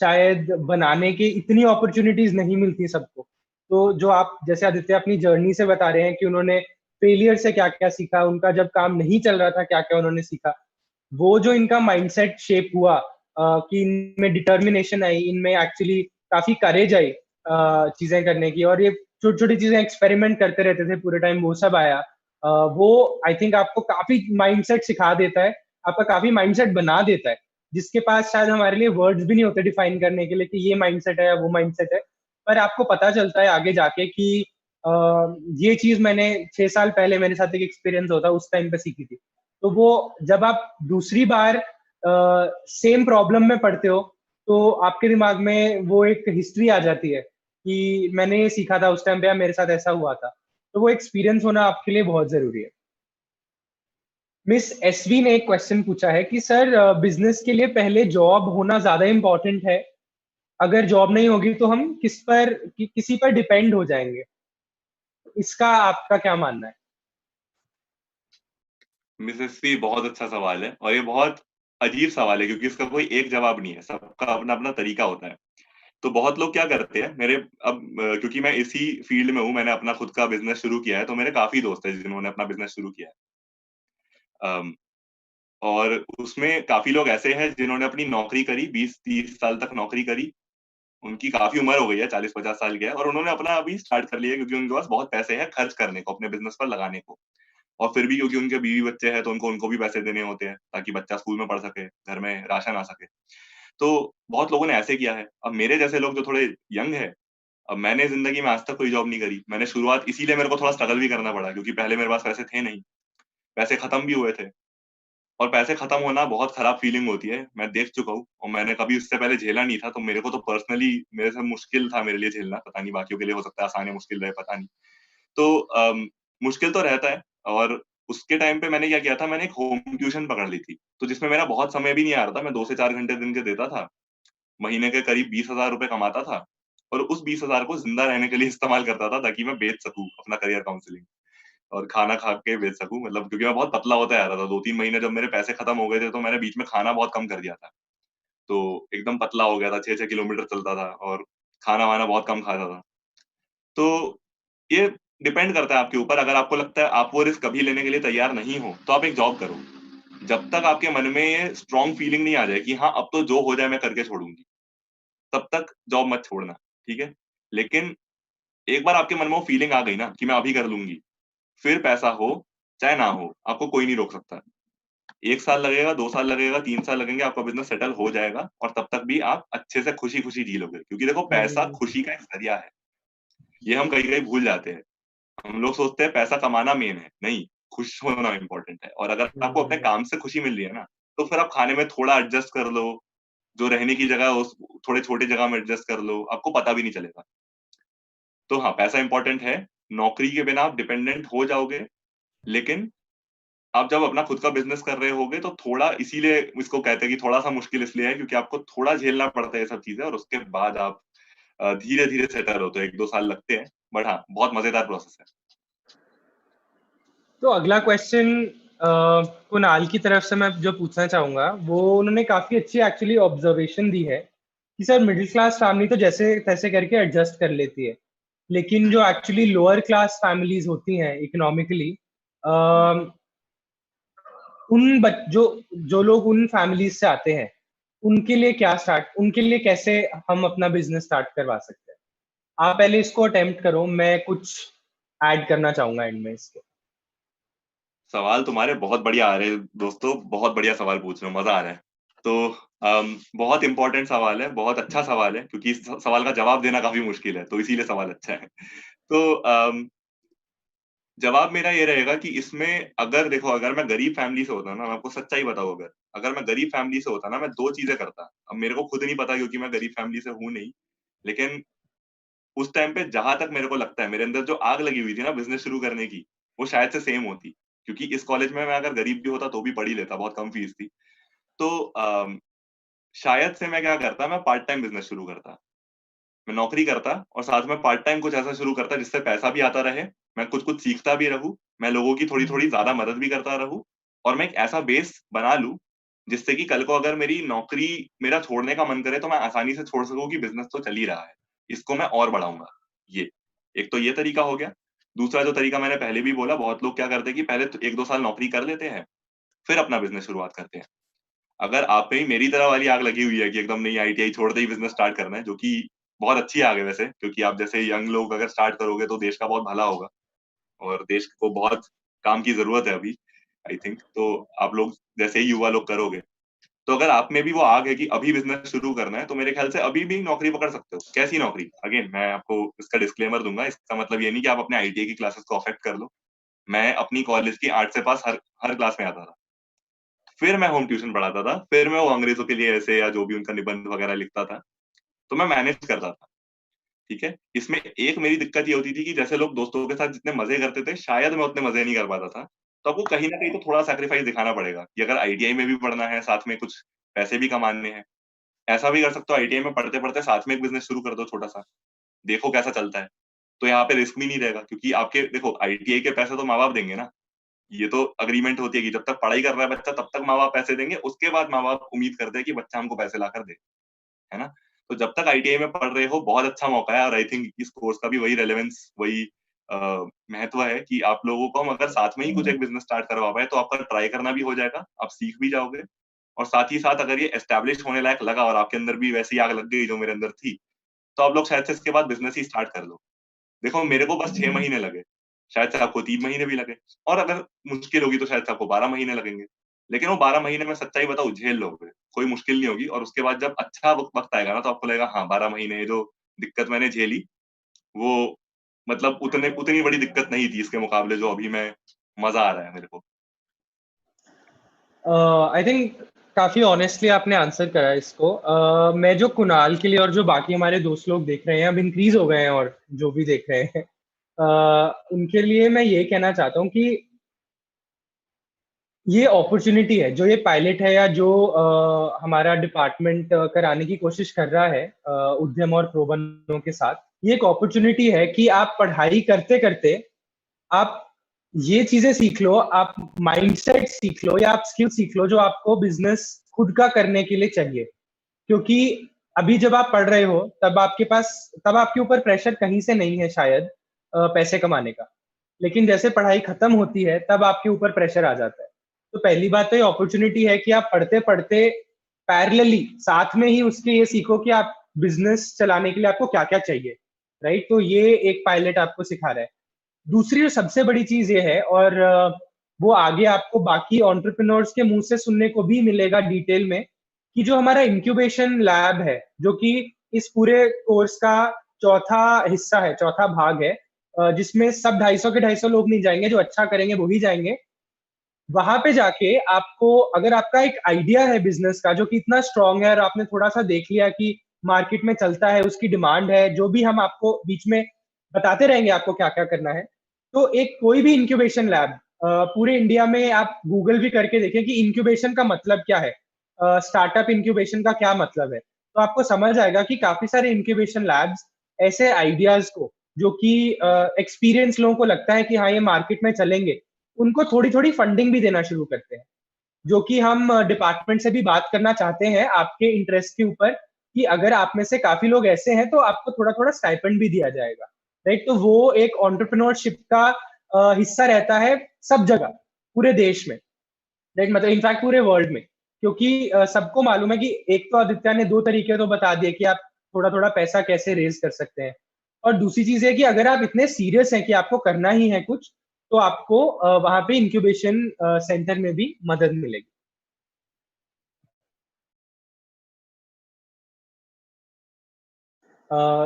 शायद बनाने की इतनी अपॉर्चुनिटीज नहीं मिलती सबको। तो जो आप जैसे आदित्य अपनी जर्नी से बता रहे हैं कि उन्होंने फेलियर से क्या क्या सीखा, उनका जब काम नहीं चल रहा था क्या क्या उन्होंने सीखा, वो जो इनका माइंडसेट शेप हुआ, कि इनमें डिटर्मिनेशन आई, इनमें एक्चुअली काफी करेज आई चीजें करने की, और ये छोटी छोटी चीजें एक्सपेरिमेंट करते रहते थे पूरे टाइम, वो सब आया। वो आई थिंक आपको काफी माइंडसेट सिखा देता है, आपका काफी माइंडसेट बना देता है, जिसके पास शायद हमारे लिए वर्ड्स भी नहीं होते डिफाइन करने के लिए कि ये माइंडसेट है या वो माइंडसेट है। पर आपको पता चलता है आगे जाके कि ये चीज मैंने 6 साल पहले मेरे साथ एक एक्सपीरियंस होता उस टाइम पे सीखी थी। तो वो जब आप दूसरी बार सेम प्रॉब्लम में पढ़ते हो, तो आपके दिमाग में वो एक हिस्ट्री आ जाती है कि मैंने ये सीखा था उस टाइम पे, या मेरे साथ ऐसा हुआ था। तो वो एक्सपीरियंस होना आपके लिए बहुत जरूरी है। मिस एसवी ने एक क्वेश्चन पूछा है कि सर, बिजनेस के लिए पहले जॉब होना ज्यादा इम्पोर्टेंट है? अगर जॉब नहीं होगी तो हम किसी पर डिपेंड हो जाएंगे। इसका आपका क्या मानना है? मिसेस सी, बहुत अच्छा सवाल है, और ये बहुत अजीब सवाल है, क्योंकि इसका कोई एक जवाब नहीं है, सबका अपना अपना तरीका होता है। तो बहुत लोग क्या करते हैं मेरे, अब क्योंकि मैं इसी फील्ड में हूँ, मैंने अपना खुद का बिजनेस शुरू किया है, तो मेरे काफी दोस्त हैं जिन्होंने अपना बिजनेस शुरू किया है। अम, और उसमें काफी लोग ऐसे हैं जिन्होंने अपनी नौकरी करी, 20-30 साल तक नौकरी करी, उनकी काफी उम्र हो गई है, 40-50 साल की है, और उन्होंने अपना अभी स्टार्ट कर लिया, क्योंकि उनके पास बहुत पैसे हैं खर्च करने को, अपने बिजनेस पर लगाने को। और फिर भी क्योंकि उनके बीवी बच्चे हैं, तो उनको उनको भी पैसे देने होते हैं, ताकि बच्चा स्कूल में पढ़ सके, घर में राशन आ सके। तो बहुत लोगों ने ऐसे किया है। अब मेरे जैसे लोग जो थोड़े यंग है, अब मैंने जिंदगी में आज तक कोई जॉब नहीं करी, मैंने शुरुआत इसीलिए मेरे को थोड़ा स्ट्रगल भी करना पड़ा, क्योंकि पहले मेरे पास पैसे थे नहीं, पैसे खत्म भी हुए थे। और पैसे खत्म होना बहुत खराब फीलिंग होती है, मैं देख चुका हूँ, और मैंने कभी उससे पहले झेला नहीं था, तो मेरे को तो पर्सनली मेरे से मुश्किल था मेरे लिए झेलना, पता नहीं बाकियों के लिए हो सकता है आसान है, मुश्किल रहे, पता नहीं। तो मुश्किल तो रहता है। और उसके टाइम पे मैंने क्या किया था, मैंने एक होम ट्यूशन पकड़ ली थी, तो जिसमें मेरा बहुत समय भी नहीं आ रहा था, मैं 2 से 4 घंटे दिन के देता था, महीने के करीब 20,000 रुपए कमाता था, और उस 20,000 को जिंदा रहने के लिए इस्तेमाल करता था, ताकि मैं बेच सकूं अपना करियर काउंसलिंग, और खाना खा के बेच सकूं, मतलब क्योंकि मैं बहुत पतला होता जा रहा था। 2-3 महीने जब मेरे पैसे खत्म हो गए थे, तो मैंने बीच में खाना बहुत कम कर दिया था, तो एकदम पतला हो गया था, 6-6 किलोमीटर चलता था, और खाना वाना बहुत कम खाता था। तो ये डिपेंड करता है आपके ऊपर, अगर आपको लगता है आप वो रिस्क कभी लेने के लिए तैयार नहीं हो, तो आप एक जॉब करो। जब तक आपके मन में ये स्ट्रॉन्ग फीलिंग नहीं आ जाए कि हाँ अब तो जो हो जाए मैं करके छोड़ूंगी, तब तक जॉब मत छोड़ना, ठीक है। लेकिन एक बार आपके मन में वो फीलिंग आ गई ना कि मैं अभी कर लूंगी, फिर पैसा हो चाहे ना हो, आपको कोई नहीं रोक सकता। 1 साल लगेगा, 2 साल लगेगा, 3 साल लगेंगे, आपका बिजनेस सेटल हो जाएगा, और तब तक भी आप अच्छे से खुशी खुशी जी लोगे, क्योंकि देखो पैसा खुशी का एक जरिया है, ये हम कहीं कहीं भूल जाते हैं। हम लोग सोचते हैं पैसा कमाना मेन है, नहीं, खुश होना इंपॉर्टेंट है। और अगर आपको अपने काम से खुशी मिल रही है ना, तो फिर आप खाने में थोड़ा एडजस्ट कर लो, जो रहने की जगह है उस थोड़े छोटे जगह में एडजस्ट कर लो, आपको पता भी नहीं चलेगा। तो हाँ, पैसा इंपॉर्टेंट है, नौकरी के बिना आप डिपेंडेंट हो जाओगे, लेकिन आप जब अपना खुद का बिजनेस कर रहे होगे, तो थोड़ा, इसीलिए इसको कहते हैं कि थोड़ा सा मुश्किल इसलिए है, क्योंकि आपको थोड़ा झेलना पड़ता है ये सब चीजें, और उसके बाद आप धीरे धीरे सेटल होते हो, 1-2 साल लगते हैं, बट हाँ बहुत मजेदार प्रोसेस है। तो अगला क्वेश्चन कुणाल की तरफ से मैं जो पूछना चाहूंगा, वो उन्होंने काफी अच्छी एक्चुअली ऑब्जर्वेशन दी है कि सर मिडिल क्लास फैमिली तो जैसे तैसे करके एडजस्ट कर लेती है, लेकिन जो एक्चुअली लोअर क्लास फैमिलीज होती हैं इकोनॉमिकली, जो जो लोग उन फैमिलीज से आते हैं, उनके लिए कैसे हम अपना बिजनेस स्टार्ट करवा सकते हैं? आप पहले इसको अटेम्प्ट करो, मैं कुछ ऐड करना चाहूंगा एंड में इसके। सवाल तुम्हारे बहुत बढ़िया आ रहे हैं दोस्तों, बहुत बढ़िया सवाल पूछ रहे हो, मजा आ रहा है। तो बहुत इंपॉर्टेंट सवाल है, बहुत अच्छा सवाल है, क्योंकि इस सवाल का जवाब देना काफी मुश्किल है, तो इसीलिए सवाल अच्छा है। तो जवाब मेरा ये रहेगा कि इसमें अगर देखो, अगर मैं गरीब फैमिली से होता ना, मैं आपको सच्चाई बताऊं, अगर अगर मैं गरीब फैमिली से होता ना, मैं दो चीजें करता। अब मेरे को खुद नहीं पता क्योंकि मैं गरीब फैमिली से हूं नहीं, लेकिन उस टाइम पे जहां तक मेरे को लगता है, मेरे अंदर जो आग लगी हुई थी ना बिजनेस शुरू करने की, वो शायद से सेम होती। क्योंकि इस कॉलेज में मैं अगर गरीब भी होता तो भी पढ़ ही लेता, बहुत कम फीस थी। तो शायद से मैं क्या करता, मैं पार्ट टाइम बिजनेस शुरू करता। मैं नौकरी करता और साथ में पार्ट टाइम कुछ ऐसा शुरू करता जिससे पैसा भी आता रहे, मैं कुछ कुछ सीखता भी रहूं, मैं लोगों की थोड़ी थोड़ी ज्यादा मदद भी करता रहूं, और मैं एक ऐसा बेस बना लूं जिससे कि कल को अगर मेरी नौकरी मेरा छोड़ने का मन करे तो मैं आसानी से छोड़ सकूं कि बिजनेस तो चल ही रहा है, इसको मैं और बढ़ाऊंगा। ये एक तो ये तरीका हो गया। दूसरा जो तरीका मैंने पहले भी बोला, बहुत लोग क्या करते हैं कि पहले तो 1-2 साल नौकरी कर लेते हैं, फिर अपना बिजनेस शुरुआत करते हैं। अगर आप पे ही मेरी तरह वाली आग लगी हुई है कि एकदम नहीं आईटीआई छोड़ते ही बिजनेस स्टार्ट करना है, जो कि बहुत अच्छी आग है वैसे, क्योंकि आप जैसे यंग लोग अगर स्टार्ट करोगे तो देश का बहुत भला होगा, और देश को बहुत काम की जरूरत है अभी, आई थिंक। तो आप लोग जैसे ही युवा लोग करोगे, तो अगर आप में भी वो आग है कि अभी बिजनेस शुरू करना है, तो मेरे ख्याल से अभी भी नौकरी पकड़ सकते हो। कैसी नौकरी? अगेन मैं आपको इसका डिस्क्लेमर दूंगा, इसका मतलब ये नहीं कि आप अपने आईटीआई की क्लासेस को अफेक्ट कर लो। मैं अपनी कॉलेज की 8 से पास हर हर क्लास में आता था, फिर मैं होम ट्यूशन पढ़ाता था, फिर मैं वो अंग्रेजों के लिए ऐसे या जो भी उनका निबंध वगैरह लिखता था, तो मैं मैनेज करता था। ठीक है, इसमें एक मेरी दिक्कत ये होती थी कि जैसे लोग दोस्तों के साथ जितने मजे करते थे, शायद मैं उतने मजे नहीं कर पाता था। तो आपको कहीं ना कहीं तो थोड़ा सैक्रिफाइस दिखाना पड़ेगा कि अगर आईटीआई में भी पढ़ना है, साथ में कुछ पैसे भी कमाने हैं, ऐसा भी कर सकते हो आईटीआई में पढ़ते पढ़ते साथ में एक बिजनेस शुरू कर दो छोटा सा, देखो कैसा चलता है। तो यहाँ पे रिस्क भी नहीं रहेगा, क्योंकि आपके देखो आईटीआई के पैसे तो माँ बाप देंगे ना, ये तो अग्रीमेंट होती है कि जब तक पढ़ाई कर रहा है बच्चा तब तक माँ बाप पैसे देंगे, उसके बाद माँ बाप उम्मीद करते हैं कि बच्चा हमको पैसे ला कर दे, है ना। तो जब तक आईटीआई में पढ़ रहे हो बहुत अच्छा मौका है, और आई थिंक इस कोर्स का भी वही रेलेवेंस, वही महत्व है कि आप लोगों को हम अगर साथ में ही कुछ एक बिजनेस स्टार्ट करवा पाए तो आपका ट्राई करना भी हो जाएगा, आप सीख भी जाओगे, और साथ ही साथ अगर ये एस्टेब्लिश होने लायक लगा और आपके अंदर भी वैसी आग लग गई जो मेरे अंदर थी, तो आप लोग शायद से इसके बाद बिजनेस ही स्टार्ट कर लो। देखो मेरे को बस 6 महीने लगे, शायद से आपको 3 महीने भी लगे, और अगर मुश्किल होगी तो शायद से आपको 12 महीने लगेंगे। लेकिन वो 12 महीने में सच्चाई बताऊं झेल लोगे, कोई मुश्किल नहीं होगी, और उसके बाद जब अच्छा वक्त आएगा ना तो आपको लगेगा हाँ 12 महीने जो दिक्कत मैंने झेली वो मतलब उतने उतनी बड़ी दिक्कत नहीं थी इसके मुकाबले जो अभी मैं मजा आ रहा है मेरे को। आई थिंक काफी ऑनेस्टली आपने आंसर करा इसको। मैं जो कुणाल के लिए और जो बाकी हमारे दोस्त लोग देख रहे हैं, अब इंक्रीज हो गए हैं और जो भी देख रहे हैं, उनके लिए मैं ये कहना चाहता हूँ कि ये अपॉर्चुनिटी है, जो ये पायलट है या जो हमारा डिपार्टमेंट कराने की कोशिश कर रहा है उद्यम और प्रोबनो के साथ, ये एक अपॉर्चुनिटी है कि आप पढ़ाई करते करते आप ये चीजें सीख लो, आप माइंडसेट सीख लो या आप स्किल सीख लो जो आपको बिजनेस खुद का करने के लिए चाहिए। क्योंकि अभी जब आप पढ़ रहे हो तब आपके ऊपर प्रेशर कहीं से नहीं है शायद पैसे कमाने का, लेकिन जैसे पढ़ाई खत्म होती है तब आपके ऊपर प्रेशर आ जाता है। तो पहली बात तो ये अपॉर्चुनिटी है कि आप पढ़ते पढ़ते पैरेलली साथ में ही उसके ये सीखो कि आप बिजनेस चलाने के लिए आपको क्या क्या चाहिए, राइट। तो ये एक पायलट आपको सिखा रहा है। दूसरी और सबसे बड़ी चीज ये है, और वो आगे आपको बाकी एंटरप्रेन्योर्स के मुंह से सुनने को भी मिलेगा डिटेल में, कि जो हमारा इंक्यूबेशन लैब है, जो कि इस पूरे कोर्स का चौथा हिस्सा है, चौथा भाग है, जिसमें सब 250 के 250 लोग नहीं जाएंगे, जो अच्छा करेंगे वो ही जाएंगे। वहां पे जाके आपको, अगर आपका एक आइडिया है बिजनेस का जो कि इतना स्ट्रांग है और आपने थोड़ा सा देख लिया कि मार्केट में चलता है, उसकी डिमांड है, जो भी हम आपको बीच में बताते रहेंगे आपको क्या क्या करना है, तो एक कोई भी इंक्यूबेशन लैब पूरे इंडिया में आप गूगल भी करके देखें कि इंक्यूबेशन का मतलब क्या है, स्टार्टअप इंक्यूबेशन का क्या मतलब है, तो आपको समझ आएगा कि काफी सारे इंक्यूबेशन लैब्स ऐसे आइडियाज को, जो कि एक्सपीरियंस लोगों को लगता है कि हाँ ये मार्केट में चलेंगे, उनको थोड़ी थोड़ी फंडिंग भी देना शुरू करते हैं, जो कि हम डिपार्टमेंट से भी बात करना चाहते हैं आपके इंटरेस्ट के ऊपर, कि अगर आप में से काफी लोग ऐसे हैं तो आपको थोड़ा थोड़ा स्टाइपेंड भी दिया जाएगा, राइट। तो वो एक एंटरप्रेन्योरशिप का हिस्सा रहता है सब जगह, पूरे देश में, राइट, मतलब इनफैक्ट पूरे वर्ल्ड में। क्योंकि सबको मालूम है कि एक तो आदित्य ने 2 तरीके तो बता दिए कि आप थोड़ा थोड़ा पैसा कैसे रेज कर सकते हैं, और दूसरी चीज है कि अगर आप इतने सीरियस हैं कि आपको करना ही है कुछ, तो आपको वहां पे इंक्यूबेशन सेंटर में भी मदद मिलेगी।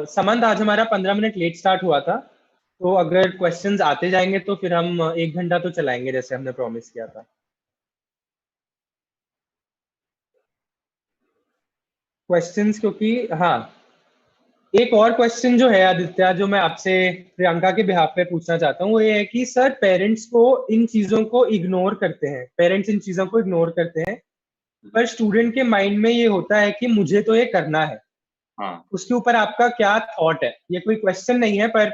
समंत, आज हमारा 15 मिनट लेट स्टार्ट हुआ था, तो अगर क्वेश्चंस आते जाएंगे तो फिर हम 1 घंटा तो चलाएंगे जैसे हमने प्रॉमिस किया था। क्वेश्चंस, क्योंकि हाँ, एक और क्वेश्चन जो है आदित्य, जो मैं आपसे प्रियंका के बिहाफ पे पूछना चाहता हूँ, वो ये है कि सर पेरेंट्स को इन चीजों को इग्नोर करते हैं, पेरेंट्स इन चीजों को इग्नोर करते हैं, पर स्टूडेंट के माइंड में ये होता है कि मुझे तो ये करना है। हाँ, उसके ऊपर आपका क्या थॉट है? ये कोई क्वेश्चन नहीं है, पर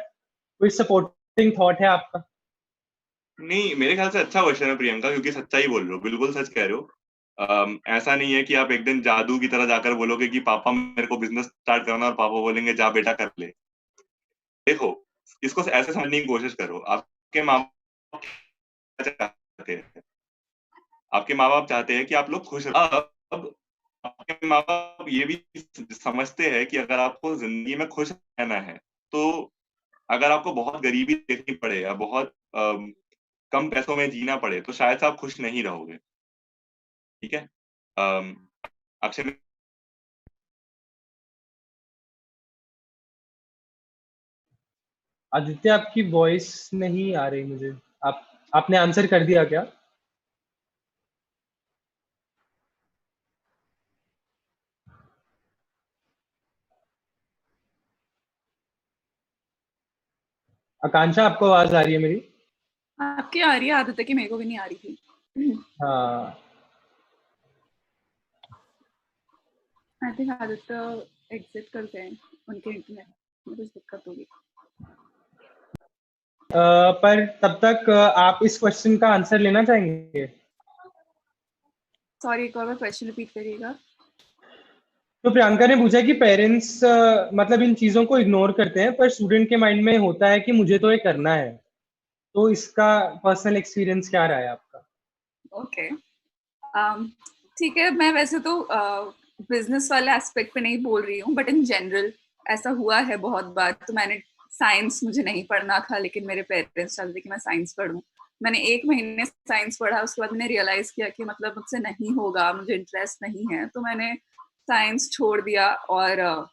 कोई सपोर्टिंग थॉट है आपका? नहीं, मेरे ख्याल से अच्छा क्वेश्चन है प्रियंका, क्योंकि सच्चाई बोल रहे हो, बिल्कुल सच कह रहे हो। ऐसा नहीं है कि आप एक दिन जादू की तरह जाकर बोलोगे कि पापा मेरे को बिजनेस स्टार्ट करना, और पापा बोलेंगे जा बेटा कर ले। देखो, इसको ऐसे समझने की कोशिश करो। आपके माँ बाप क्या चाहते हैं? आपके माँ बाप चाहते हैं कि आप लोग खुश रहो। अब आपके माँ बाप ये भी समझते हैं कि अगर आपको जिंदगी में खुश रहना है, तो अगर आपको बहुत गरीबी देखनी पड़े या बहुत कम पैसों में जीना पड़े, तो शायद से आप खुश नहीं रहोगे। ठीक है? अम, अक्षय, आदित्य, आपकी वॉइस नहीं आ रही मुझे। आपने आंसर कर दिया क्या? आकांक्षा, आपको आवाज आ रही है मेरी? आपकी आ रही है, आदित्य की मेरे को भी नहीं आ रही थी। हाँ, आई थिंक आदित्य एग्जिट करते हैं, उनके इंटरनेट में कुछ दिक्कत होगी। पर तब तक आप इस क्वेश्चन का आंसर लेना चाहेंगे? सॉरी, एक और क्वेश्चन रिपीट करिएगा। तो प्रियंका ने पूछा कि पेरेंट्स मतलब इन चीजों को इग्नोर करते हैं, पर स्टूडेंट के माइंड में होता है कि मुझे तो ये करना है। तो इसका पर्सनल एक्सपीरियंस क्या रहा है आपका? ओके, ठीक है। मैं वैसे तो बिजनेस वाले एस्पेक्ट पे नहीं बोल रही हूँ, बट इन जनरल ऐसा हुआ है बहुत बार। तो मैंने साइंस मुझे नहीं पढ़ना था, लेकिन मेरे पेरेंट्स चाहते थे कि मैं साइंस पढूं। मैंने 1 महीने साइंस पढ़ा, उसके बाद मैंने रियलाइज किया कि मतलब मुझसे नहीं होगा, मुझे इंटरेस्ट नहीं है, तो मैंने साइंस छोड़ दिया। और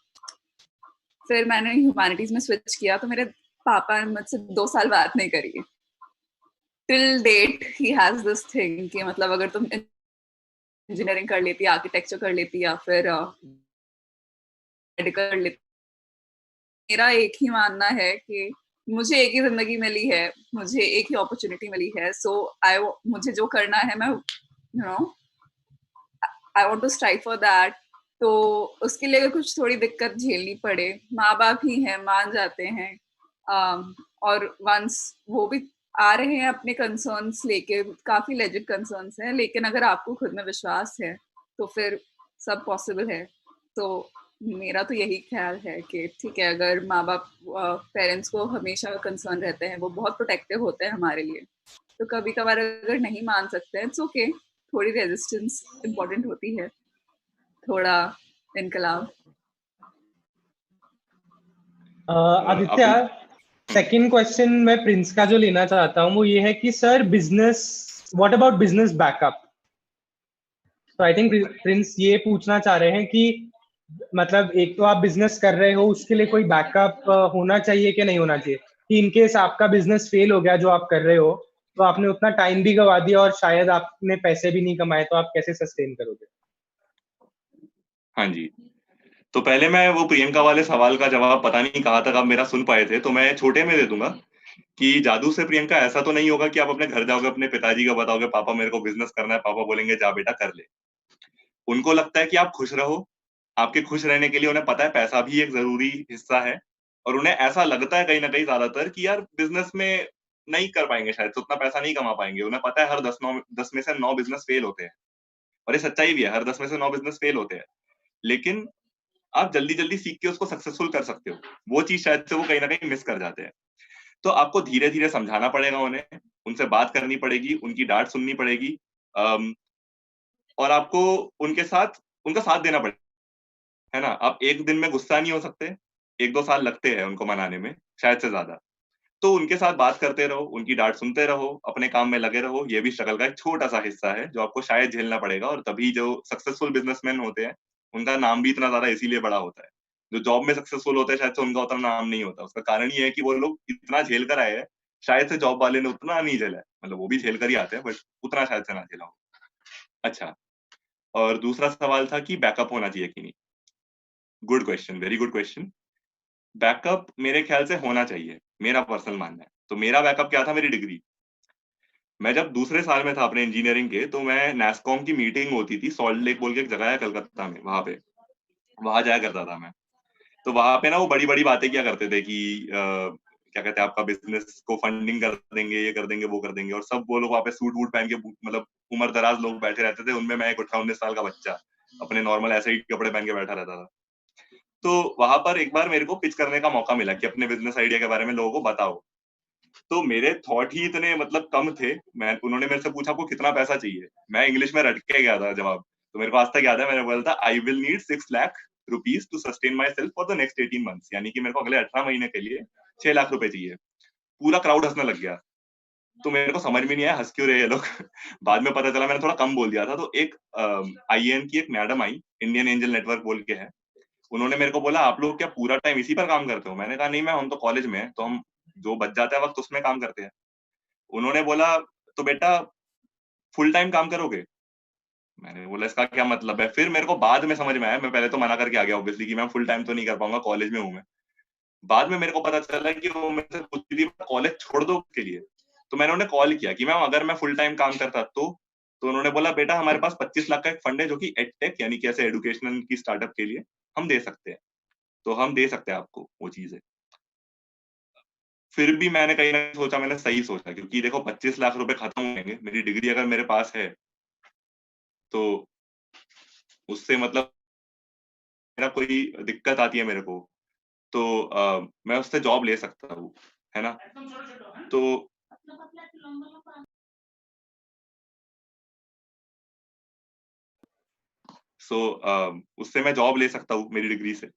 फिर मैंने ह्यूमैनिटीज में स्विच किया। तो मेरे पापा ने मुझसे 2 साल बात नहीं करी। टिल डेट ही हैज दिस थिंग कि मतलब अगर तुम इंजीनियरिंग कर लेती, आर्किटेक्चर कर लेती, या फिर मेडिकल कर लेती। मेरा एक ही मानना है कि मुझे एक ही जिंदगी मिली है, मुझे एक ही अपॉर्चुनिटी मिली है। सो आई मुझे जो करना है, मैं I want to strive for that. तो उसके लिए अगर कुछ थोड़ी दिक्कत झेलनी पड़े, माँ बाप ही हैं, मान जाते हैं। और वंस वो भी आ रहे हैं अपने कंसर्न्स लेके, काफी लेजिट कंसर्न्स हैं, लेकिन अगर आपको खुद में विश्वास है तो फिर सब पॉसिबल है। तो मेरा तो यही ख्याल है कि ठीक है, अगर माँ बाप, पेरेंट्स को हमेशा कंसर्न रहते हैं, वो बहुत प्रोटेक्टिव होते हैं हमारे लिए, तो कभी कभार अगर नहीं मान सकते हैं, इट्स ओके। थोड़ी रेजिस्टेंस इम्पोर्टेंट होती है, थोड़ा इनकलाब। आदित्य, अपन सेकंड क्वेश्चन मैं प्रिंस का जो लेना चाहता हूँ वो ये है कि sir business, what about business backup? तो आई थिंक प्रिंस ये पूछना चाह रहे हैं कि मतलब एक तो आप बिजनेस कर रहे हो, उसके लिए कोई बैकअप होना चाहिए कि नहीं होना चाहिए, कि इनकेस आपका बिजनेस फेल हो गया जो आप कर रहे हो, तो आपने उतना टाइम भी गवा दिया और शायद आपने पैसे भी नहीं कमाए, तो आप कैसे सस्टेन करोगे? हाँ जी। तो पहले मैं वो प्रियंका वाले सवाल का जवाब पता नहीं कहाँ तक आप मेरा सुन पाए थे, तो मैं छोटे में दे दूंगा कि जादू से प्रियंका ऐसा तो नहीं होगा कि आप अपने घर जाओगे, अपने पिताजी को बताओगे पापा मेरे को बिजनेस करना है, पापा बोलेंगे जा बेटा कर ले। उनको लगता है कि आप खुश रहो। आपके खुश रहने के लिए उन्हें पता है पैसा भी एक जरूरी हिस्सा है, और उन्हें ऐसा लगता है कहीं ना कहीं ज्यादातर कि यार बिजनेस में नहीं कर पाएंगे, शायद से उतना पैसा नहीं कमा पाएंगे। उन्हें पता है हर 10 में से 9 बिजनेस फेल होते हैं, और ये सच्चाई भी है, हर 10 में से 9 बिजनेस फेल होते हैं। लेकिन आप जल्दी जल्दी सीख के उसको सक्सेसफुल कर सकते हो, वो चीज शायद से वो कहीं ना कहीं मिस कर जाते हैं। तो आपको धीरे धीरे समझाना पड़ेगा उन्हें, उनसे बात करनी पड़ेगी, उनकी डांट सुननी पड़ेगी, और आपको उनका साथ देना पड़ेगा, है ना। आप एक दिन में गुस्सा नहीं हो सकते, 1-2 साल लगते हैं उनको मनाने में, शायद से ज्यादा। तो उनके साथ बात करते रहो, उनकी डांट सुनते रहो, अपने काम में लगे रहो। ये भी स्ट्रगल का एक छोटा सा हिस्सा है जो आपको शायद झेलना पड़ेगा, और तभी जो सक्सेसफुल बिजनेसमैन होते हैं उनका नाम भी इतना ज्यादा इसीलिए बड़ा होता है। जो जॉब में सक्सेसफुल होते हैं शायद से उनका उतना नाम नहीं होता, उसका कारण ये है कि वो लोग इतना झेल कर आए हैं, शायद से जॉब वाले ने उतना नहीं झेला है, मतलब वो भी झेल कर ही आते हैं बट उतना शायद से ना झेला हो। अच्छा, और दूसरा सवाल था कि बैकअप होना चाहिए कि नहीं। Good question, very good question. Backup मेरे ख्याल से होना चाहिए, मेरा पर्सनल मानना है। तो मेरा बैकअप क्या था, मेरी डिग्री। मैं जब दूसरे साल में था अपने इंजीनियरिंग के, तो मैं नैस्कॉम की मीटिंग होती थी, सॉल्ट लेक बोल के एक जगह है कलकत्ता में, वहां जाया करता था मैं। तो वहां पे ना वो बड़ी बड़ी बातें किया करते थे कि क्या कहते हैं, आपका बिजनेस को फंडिंग कर देंगे, ये कर देंगे, वो कर देंगे, और सब वो लोग वहां पे सूट वूट पहन के, मतलब उम्र दराज लोग बैठे रहते थे, उनमें मैं एक 18-19 साल का बच्चा अपने नॉर्मल ऐसे ही कपड़े पहन के बैठा रहता था। तो वहां पर एक बार मेरे को पिच करने का मौका मिला कि अपने बिजनेस आइडिया के बारे में लोगों को बताओ। तो मेरे थॉट ही इतने मतलब कम थे, उन्होंने मेरे से पूछा आपको कितना पैसा चाहिए, मैं इंग्लिश में रट के गया था जवाब। तो मेरे को आज तक याद है, मैंने बोला था I will need 6 lakh rupees to sustain myself for the next 18 months, यानी कि मेरे को अगले 18 महीने के लिए 6 लाख रुपए चाहिए। पूरा क्राउड हंसने लग गया। तो मेरे को समझ में नहीं आया हंस क्यों रहे ये लोग। बाद में पता चला मैंने थोड़ा कम बोल दिया था। तो एक IAN की एक मैडम आई, इंडियन एंजल नेटवर्क बोल के है, उन्होंने मेरे को बोला आप लोग क्या पूरा टाइम इसी पर काम करते हो। मैंने कहा नहीं मैम, हम तो कॉलेज में हैं, तो हम जो बच जाता है वक्त उसमें काम करते हैं। उन्होंने बोला तो बेटा फुल टाइम काम करोगे। मैंने बोला इसका क्या मतलब है। फिर मेरे को बाद में समझ में आया, मैं पहले तो मना करके आ गया ऑब्वियसली कि मैं फुल टाइम तो नहीं कर पाऊंगा, कॉलेज में हूँ मैं। बाद में मेरे को पता चला कि वो मेरे से पूछ रही थी कॉलेज छोड़ दो के लिए। तो मैंने उन्हें कॉल किया कि मैम अगर मैं फुल टाइम काम करता तो उन्होंने बोला बेटा हमारे पास 25 लाख का एक फंड है जो कि एडटेक यानी कि ऐसे एजुकेशनल की स्टार्टअप के लिए हम दे सकते हैं, तो हम दे सकते हैं आपको वो चीजें। फिर भी मैंने कहीं ना सोचा, मैंने सही सोचा, क्योंकि देखो 25 लाख रुपए खत्म होंगे, मेरी डिग्री अगर मेरे पास है तो उससे मतलब मेरा कोई दिक्कत आती है मेरे को तो मैं उससे जॉब ले सकता हूँ, है ना। तो उससे मैं जॉब ले सकता हूँ मेरी डिग्री से।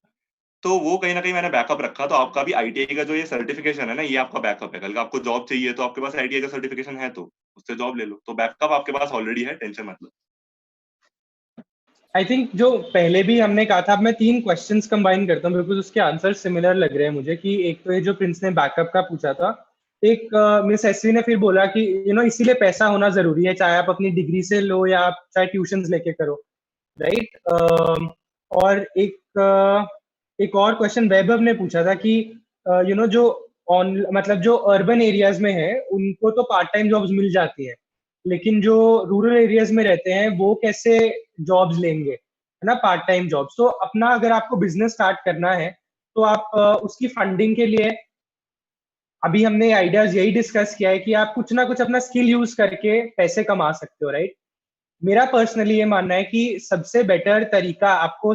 तो वो कहीं ना कहीं मैंने बैकअप रखा। तो आपका भी ITI का जो ये सर्टिफिकेशन है ना, ये आपका बैकअप है। कल का आपको जॉब चाहिए तो आपके पास ITI का सर्टिफिकेशन है तो उससे जॉब ले लो। तो बैकअप आपके पास ऑलरेडी है, टेंशन मत लो। आई थिंक जो पहले भी हमने कहा था, अब मैं 3 क्वेश्चंस कंबाइन करता हूँ बिकॉज उसके आंसर सिमिलर लग रहे हैं मुझे। कि एक तो ये जो प्रिंस ने बैकअप का पूछा था, एक मिस एसवी ने फिर बोला कि इसीलिए पैसा होना जरूरी है, चाहे आप अपनी डिग्री से लो या आप चाहे ट्यूशंस लेके करो, राइट। और एक और क्वेश्चन वैभव ने पूछा था कि जो मतलब जो अर्बन एरियाज में है उनको तो पार्ट टाइम जॉब्स मिल जाती है, लेकिन जो रूरल एरियाज में रहते हैं वो कैसे जॉब्स लेंगे, है ना, पार्ट टाइम जॉब्स। तो अपना अगर आपको बिजनेस स्टार्ट करना है तो आप उसकी फंडिंग के लिए अभी हमने आइडियाज यही डिस्कस किया है कि आप कुछ ना कुछ अपना स्किल यूज करके पैसे कमा सकते हो, राइट। मेरा पर्सनली ये मानना है कि सबसे बेटर तरीका आपको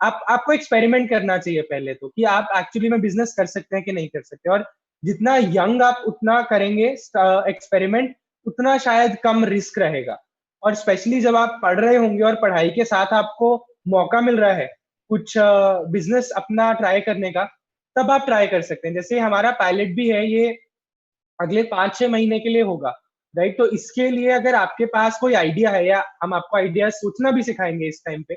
आपको एक्सपेरिमेंट करना चाहिए पहले तो, कि आप एक्चुअली में बिजनेस कर सकते हैं कि नहीं कर सकते। और जितना यंग आप उतना करेंगे एक्सपेरिमेंट, उतना शायद कम रिस्क रहेगा। और स्पेशली जब आप पढ़ रहे होंगे और पढ़ाई के साथ आपको मौका मिल रहा है कुछ बिजनेस अपना ट्राई करने का, तब आप ट्राई कर सकते हैं। जैसे हमारा पायलट भी है, ये अगले 5-6 महीने के लिए होगा, राइट। तो इसके लिए अगर आपके पास कोई आइडिया है, या हम आपको आइडिया सोचना भी सिखाएंगे इस टाइम पे,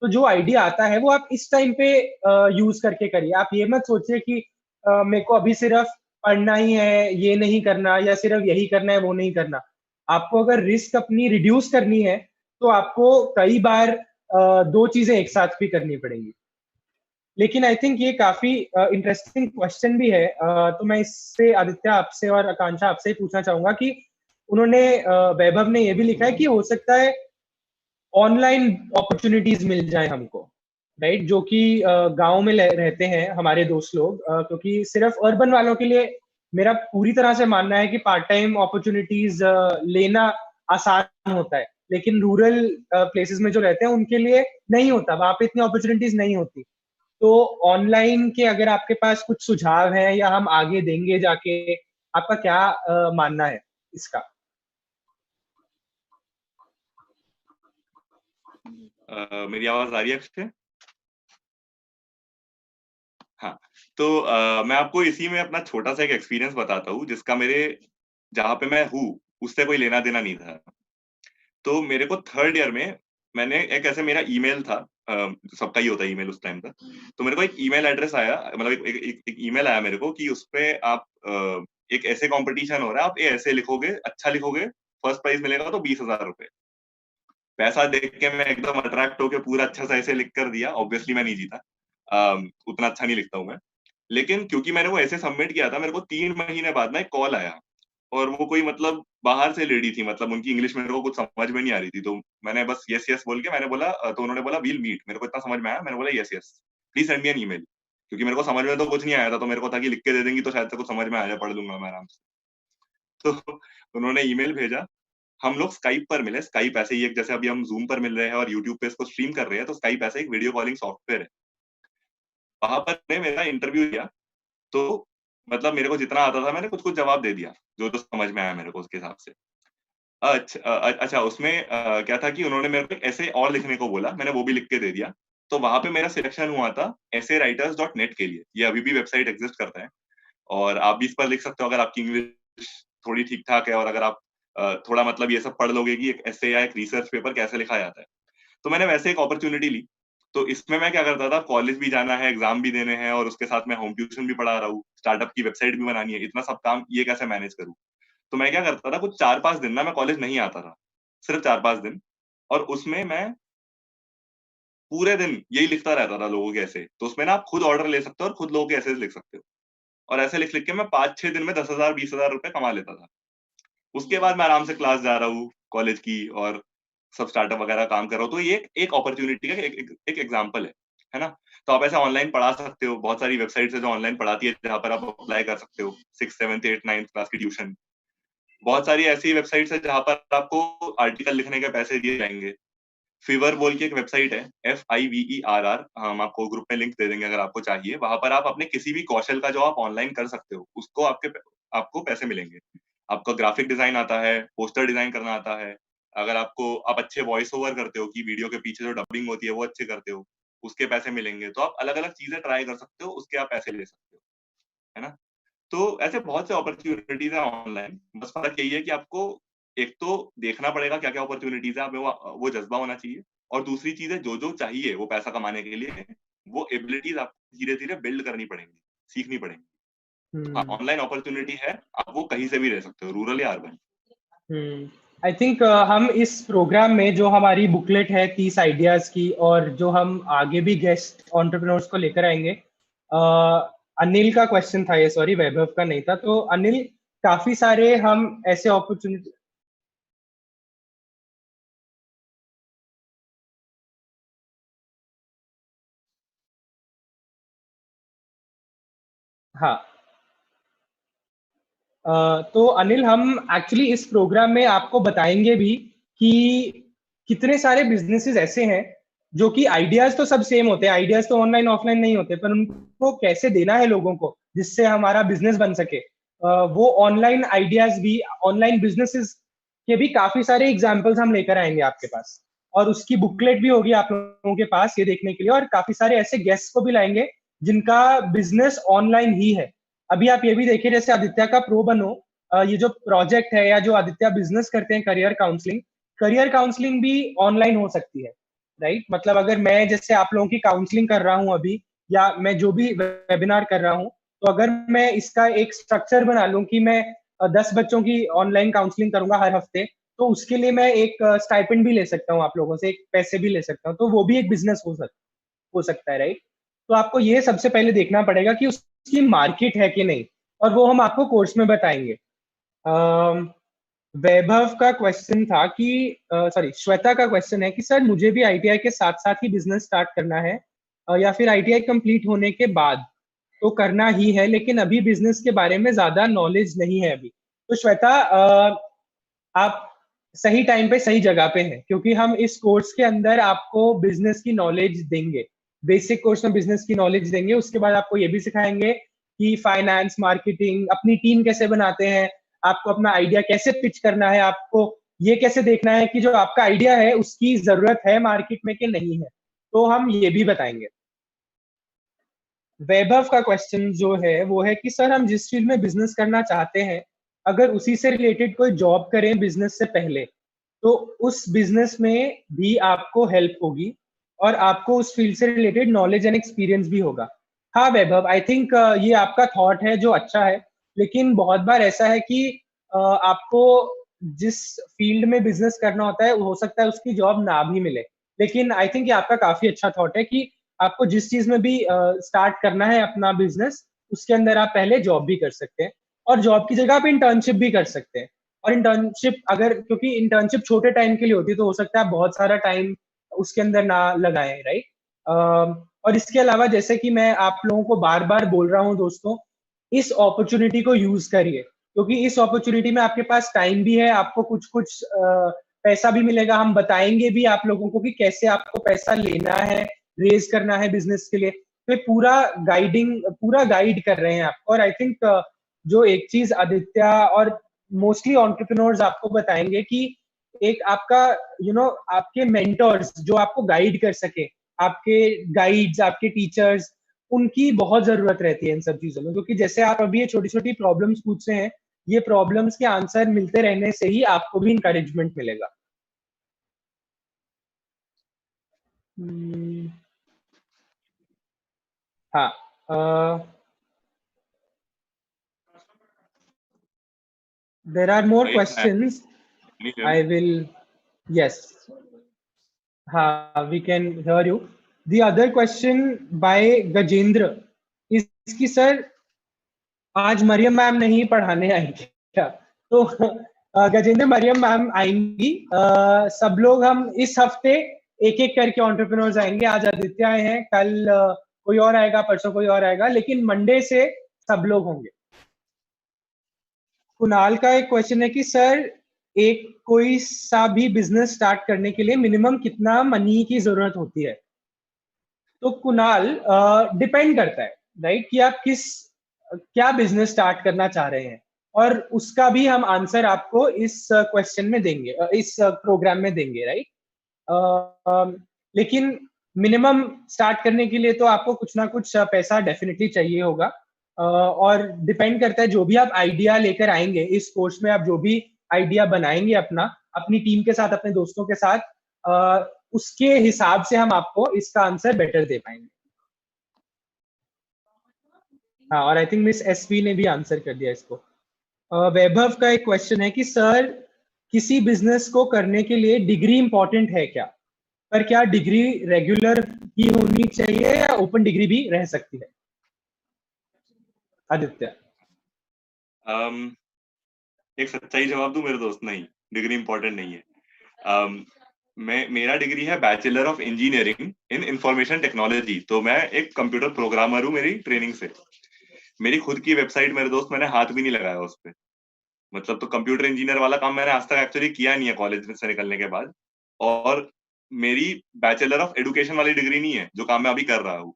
तो जो आइडिया आता है वो आप इस टाइम पे यूज करके करिए। आप ये मत सोचिए कि मेरे को अभी सिर्फ पढ़ना ही है, ये नहीं करना, या सिर्फ यही करना है, वो नहीं करना। आपको अगर रिस्क अपनी रिड्यूस करनी है तो आपको कई बार 2 चीजें एक साथ भी करनी पड़ेंगी। लेकिन आई थिंक ये काफी इंटरेस्टिंग क्वेश्चन भी है। तो मैं इससे आदित्य आपसे और आकांक्षा आपसे ही पूछना चाहूंगा कि उन्होंने वैभव ने ये भी लिखा है कि हो सकता है ऑनलाइन अपॉर्चुनिटीज मिल जाए हमको, राइट, जो कि गांव में रहते हैं हमारे दोस्त लोग। क्योंकि सिर्फ अर्बन वालों के लिए मेरा पूरी तरह से मानना है कि पार्ट टाइम अपॉर्चुनिटीज लेना आसान होता है, लेकिन रूरल प्लेसेस में जो रहते हैं उनके लिए नहीं होता, वहाँ पे इतनी अपॉर्चुनिटीज नहीं होती। तो ऑनलाइन के अगर आपके पास कुछ सुझाव हैं या हम आगे देंगे जाके, आपका क्या मानना है इसका? मेरी आवाज आ रही है अक्षय? हाँ, तो मैं आपको इसी में अपना छोटा सा एक एक्सपीरियंस बताता हूँ, जिसका मेरे जहाँ पे मैं हूँ उससे कोई लेना देना नहीं था। तो मेरे को थर्ड ईयर में मैंने एक ऐसे मेरा ईमेल था, सबका ही होता है ईमेल उस टाइम का। तो मेरे को एक ईमेल एड्रेस आया, मतलब एक ईमेल आया मेरे को कि उसपे आप एक ऐसे कंपटीशन हो रहा है, आप ये ऐसे लिखोगे, अच्छा लिखोगे, फर्स्ट प्राइज मिलेगा तो 20,000 रुपए। पैसा देख के मैं एकदम अट्रैक्ट होके पूरा अच्छा सा ऐसे लिख कर दिया। ऑब्वियसली मैं नहीं जीता, उतना अच्छा नहीं लिखता हूँ मैं। लेकिन क्योंकि मैंने वो ऐसे सबमिट किया था, मेरे को 3 महीने बाद ना एक कॉल आया, और वो कोई मतलब बाहर से लेडी थी, मतलब उनकी इंग्लिश मेरे को कुछ समझ में नहीं आ रही थी। तो मैंने बस यस यस बोल के मैंने बोला, तो उन्होंने बोला वील मीट। मेरे को इतना समझ में आया, मैंने बोला yes yes, please send me an email. क्योंकि मेरे को समझ में तो कुछ नहीं आया था, तो मेरे को था कि लिख के दे देंगी तो शायद से कुछ समझ में आ जाए, पढ़ लूंगा मैं आराम से। तो उन्होंने ईमेल भेजा, हम लोग स्काइप पर मिले। स्काइप ऐसे ही एक, जैसे अभी हम जूम पर मिल रहे हैं और यूट्यूब पे इसको स्ट्रीम कर रहे हैं, तो स्काइप ऐसे एक वीडियो कॉलिंग सॉफ्टवेयर है। वहां पर ने मेरा इंटरव्यू लिया। तो मतलब मेरे को जितना आता था मैंने कुछ कुछ जवाब दे दिया, जो जो समझ में आया मेरे को उसके हिसाब से। अच्छा, उसमें क्या था कि उन्होंने मेरे को ऐसे और लिखने को बोला, मैंने वो भी लिख के दे दिया। तो वहां पे मेरा सिलेक्शन हुआ था essayWriters.net के लिए। ये अभी भी वेबसाइट एग्जिस्ट करता है, और आप भी इस पर लिख सकते हो अगर आपकी इंग्लिश थोड़ी ठीक ठाक है, और अगर आप थोड़ा मतलब ये सब पढ़ लोगे कि एक ऐसे या एक रिसर्च पेपर कैसे लिखा जाता है। तो मैंने वैसे एक अपॉर्चुनिटी ली। तो इसमें मैं क्या करता था, कॉलेज भी जाना है, एग्जाम भी देने हैं, और उसके साथ मैं होम ट्यूशन भी पढ़ा रहा हूँ, स्टार्टअप की वेबसाइट भी बनानी है, इतना सब काम ये कैसे मैनेज करूँ। तो मैं क्या करता था, कुछ 4-5 दिन ना मैं कॉलेज नहीं आता था, सिर्फ 4-5 दिन। और उसमें मैं पूरे दिन यही लिखता रहता था लोगों के ऐसे। तो उसमें ना आप खुद ऑर्डर ले सकते हो और खुद लोगों के ऐसे लिख सकते हो। और ऐसे लिख लिख के मैं 5-6 दिन में 10,000-20,000 रुपए कमा लेता था। उसके बाद मैं आराम से क्लास जा रहा हूँ कॉलेज की, और सब स्टार्टअप वगैरह काम कर रहा हूँ। तो ये एक अपॉर्चुनिटी का एक एग्जाम्पल है ना। तो आप ऐसे ऑनलाइन पढ़ा सकते हो, बहुत सारी वेबसाइट्स है जो ऑनलाइन पढ़ाती है, जहाँ पर आप अप्लाई कर सकते हो 6, 7, 8, 9 क्लास की ट्यूशन। बहुत सारी ऐसी वेबसाइट्स है जहाँ पर आपको आर्टिकल लिखने के पैसे दिए जाएंगे। फीवर बोल की एक वेबसाइट है, FIVERR, हम आपको ग्रुप में लिंक दे देंगे अगर आपको चाहिए। वहां पर आप अपने किसी भी कौशल का जो आप ऑनलाइन कर सकते हो, उसको आपको पैसे मिलेंगे। आपको ग्राफिक डिजाइन आता है, पोस्टर डिजाइन करना आता है, अगर आप अच्छे वॉइस ओवर करते हो, कि वीडियो के पीछे जो डबिंग होती है वो अच्छे करते हो, उसके पैसे मिलेंगे। तो आप अलग अलग चीजें ट्राई कर सकते हो, उसके आप पैसे ले सकते हो, है ना। तो ऐसे बहुत से अपॉर्चुनिटीज है ऑनलाइन। बस फर्क यही है कि आपको एक तो देखना पड़ेगा क्या क्या अपॉर्चुनिटीज है, आप में वो जज्बा होना चाहिए। और दूसरी चीज है, जो जो चाहिए वो पैसा कमाने के लिए, वो एबिलिटीज आपको धीरे धीरे बिल्ड करनी पड़ेंगी, सीखनी पड़ेंगी। हाँ, ऑनलाइन अपॉर्चुनिटी है, आप वो कहीं से भी रह सकते हो, रूरल या अर्बन। आई थिंक हम इस प्रोग्राम में जो हमारी बुकलेट है 30 आइडियाज की, और जो हम आगे भी गेस्ट एंटरप्रेन्योर्स को लेकर आएंगे, अनिल का क्वेश्चन था ये, सॉरी वैभव का नहीं था। तो अनिल, काफी सारे हम ऐसे अपॉर्चुनिटी, हाँ, तो अनिल, हम एक्चुअली इस प्रोग्राम में आपको बताएंगे भी कि कितने सारे बिजनेसेस ऐसे हैं जो कि आइडियाज तो सब सेम होते हैं, आइडियाज तो ऑनलाइन ऑफलाइन नहीं होते, पर उनको कैसे देना है लोगों को जिससे हमारा बिजनेस बन सके। वो ऑनलाइन आइडियाज भी, ऑनलाइन बिजनेसेस के भी काफी सारे एग्जाम्पल्स हम लेकर आएंगे आपके पास, और उसकी बुकलेट भी होगी आप लोगों के पास ये देखने के लिए। और काफी सारे ऐसे गेस्ट को भी लाएंगे जिनका बिजनेस ऑनलाइन ही है। अभी आप ये भी देखिए, जैसे आदित्य का प्रो बनो, ये जो प्रोजेक्ट है, या जो आदित्य बिजनेस करते हैं करियर काउंसलिंग भी ऑनलाइन हो सकती है, राइट। मतलब अगर मैं जैसे आप लोगों की काउंसलिंग कर रहा हूँ अभी, या मैं जो भी वेबिनार कर रहा हूँ, तो अगर मैं इसका एक स्ट्रक्चर बना लूँ कि मैं 10 बच्चों की ऑनलाइन काउंसलिंग करूंगा हर हफ्ते, तो उसके लिए मैं एक स्टाइपेंड भी ले सकता हूँ, आप लोगों से एक पैसे भी ले सकता हूँ, तो वो भी एक बिजनेस हो सकता है, राइट। तो आपको ये सबसे पहले देखना पड़ेगा कि उसकी मार्केट है कि नहीं, और वो हम आपको कोर्स में बताएंगे। वैभव का क्वेश्चन था कि सॉरी, श्वेता का क्वेश्चन है कि सर मुझे भी आईटीआई के साथ साथ ही बिजनेस स्टार्ट करना है, या फिर आईटीआई कंप्लीट होने के बाद तो करना ही है, लेकिन अभी बिजनेस के बारे में ज्यादा नॉलेज नहीं है अभी। तो श्वेता, आप सही टाइम पे सही जगह पे है, क्योंकि हम इस कोर्स के अंदर आपको बिजनेस की नॉलेज देंगे। बेसिक कोर्स में बिजनेस की नॉलेज देंगे, उसके बाद आपको ये भी सिखाएंगे कि फाइनेंस, मार्केटिंग, अपनी टीम कैसे बनाते हैं, आपको अपना आइडिया कैसे पिच करना है, आपको ये कैसे देखना है कि जो आपका आइडिया है उसकी जरूरत है मार्केट में कि नहीं है, तो हम ये भी बताएंगे। वैभव का क्वेश्चन जो है वो है कि सर हम जिस फील्ड में बिजनेस करना चाहते हैं, अगर उसी से रिलेटेड कोई जॉब करें बिजनेस से पहले, तो उस बिजनेस में भी आपको हेल्प होगी और आपको उस फील्ड से रिलेटेड नॉलेज एंड एक्सपीरियंस भी होगा। हाँ वैभव, आई थिंक ये आपका थॉट है जो अच्छा है, लेकिन बहुत बार ऐसा है कि आपको जिस फील्ड में बिजनेस करना होता है हो सकता है उसकी जॉब ना भी मिले, लेकिन आई थिंक ये आपका काफी अच्छा थॉट है कि आपको जिस चीज में भी स्टार्ट करना है अपना बिजनेस, उसके अंदर आप पहले जॉब भी कर सकते हैं और जॉब की जगह आप इंटर्नशिप भी कर सकते हैं। और इंटर्नशिप अगर, क्योंकि इंटर्नशिप छोटे टाइम के लिए होती है तो हो सकता है आप बहुत सारा टाइम उसके अंदर ना लगाएं, राइट। और इसके अलावा जैसे कि मैं आप लोगों को बार बार बोल रहा हूँ दोस्तों, इस अपॉर्चुनिटी को यूज करिए, क्योंकि इस अपॉर्चुनिटी में आपके पास टाइम भी है, आपको कुछ कुछ पैसा भी मिलेगा, हम बताएंगे भी आप लोगों को कि कैसे आपको पैसा लेना है, रेज करना है बिजनेस के लिए, तो ये पूरा गाइड कर रहे हैं आपको। और आई थिंक जो एक चीज आदित्य और मोस्टली एंटरप्रेन्योर्स आपको बताएंगे कि एक आपका आपके मेंटर्स जो आपको गाइड कर सके, आपके गाइड्स, आपके टीचर्स, उनकी बहुत जरूरत रहती है इन सब चीजों में, क्योंकि जैसे आप अभी ये छोटी छोटी प्रॉब्लम्स पूछ रहे हैं, ये प्रॉब्लम्स के आंसर मिलते रहने से ही आपको भी इंकरेजमेंट मिलेगा। हाँ, there are more Right? questions. Can you hear I me? will, yes. We can hear you. The other question by Gajendra is कि सर आज मरियम मैम नहीं पढ़ाने आएंगे क्या? तो गजेंद्र, मरियम मैम आएंगी। सब लोग हम इस हफ्ते एक एक करके एंटरप्रेन्योर्स आएंगे। आज आदित्य आए हैं, कल कोई और आएगा, परसों कोई और आएगा, लेकिन मंडे से सब लोग होंगे। कुणाल का एक क्वेश्चन है कि सर एक कोई सा भी बिजनेस स्टार्ट करने के लिए मिनिमम कितना मनी की जरूरत होती है? तो कुणाल, डिपेंड करता है, राइट, कि आप क्या बिजनेस स्टार्ट करना चाह रहे हैं, और उसका भी हम आंसर आपको इस क्वेश्चन में देंगे, इस प्रोग्राम में देंगे, राइट। लेकिन मिनिमम स्टार्ट करने के लिए तो आपको कुछ ना कुछ पैसा डेफिनेटली चाहिए होगा। और डिपेंड करता है जो भी आप आइडिया लेकर आएंगे इस कोर्स में, आप जो भी आइडिया बनाएंगे अपना, अपनी टीम के साथ, अपने दोस्तों के साथ, उसके हिसाब से हम आपको इसका आंसर बेटर दे पाएंगे। हाँ, और आई थिंक मिस एसपी ने भी आंसर कर दिया इसको। वैभव का एक क्वेश्चन है कि सर किसी बिजनेस को करने के लिए डिग्री इंपॉर्टेंट है क्या? पर क्या डिग्री रेगुलर ही होनी चाहिए या ओपन डिग्री भी रह सकती है? आदित्य। एक सच्चाई जवाब दूं मेरे दोस्त, नहीं, डिग्री इंपॉर्टेंट नहीं है। मेरा डिग्री है bachelor of engineering in information technology, तो मैं एक कंप्यूटर प्रोग्रामर हूँ मेरी ट्रेनिंग से। मेरी खुद की वेबसाइट मेरे दोस्त मैंने हाथ भी नहीं लगाया उस पर। मतलब तो कंप्यूटर इंजीनियर वाला काम मैंने आज तक एक्चुअली किया नहीं है कॉलेज से निकलने के बाद। और मेरी बैचलर ऑफ एडुकेशन वाली डिग्री नहीं है जो काम मैं अभी कर रहा हूँ।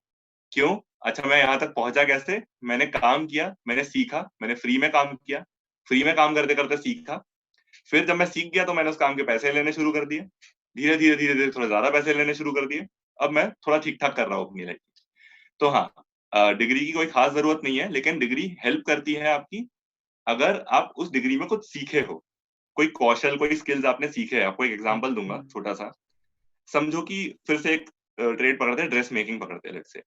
क्यों? अच्छा, मैं यहाँ तक पहुंचा कैसे? मैंने काम किया, मैंने सीखा, मैंने फ्री में काम किया, फ्री में काम करते करते सीखा। फिर जब मैं सीख गया तो मैंने उस काम के पैसे लेने शुरू कर दिए, धीरे धीरे धीरे धीरे थोड़ा ज्यादा पैसे लेने शुरू कर दिए। अब मैं थोड़ा ठीक ठाक कर रहा हूँ अपनी लाइफ। तो हाँ, डिग्री की कोई खास जरूरत नहीं है, लेकिन डिग्री हेल्प करती है आपकी अगर आप उस डिग्री में कुछ सीखे हो, कोई कौशल, कोई स्किल्स आपने सीखे हैं। आपको एक एग्जांपल दूंगा छोटा सा। समझो कि फिर से एक ट्रेड पकड़ते हैं, ड्रेस मेकिंग पकड़ते हैं लेट्स से।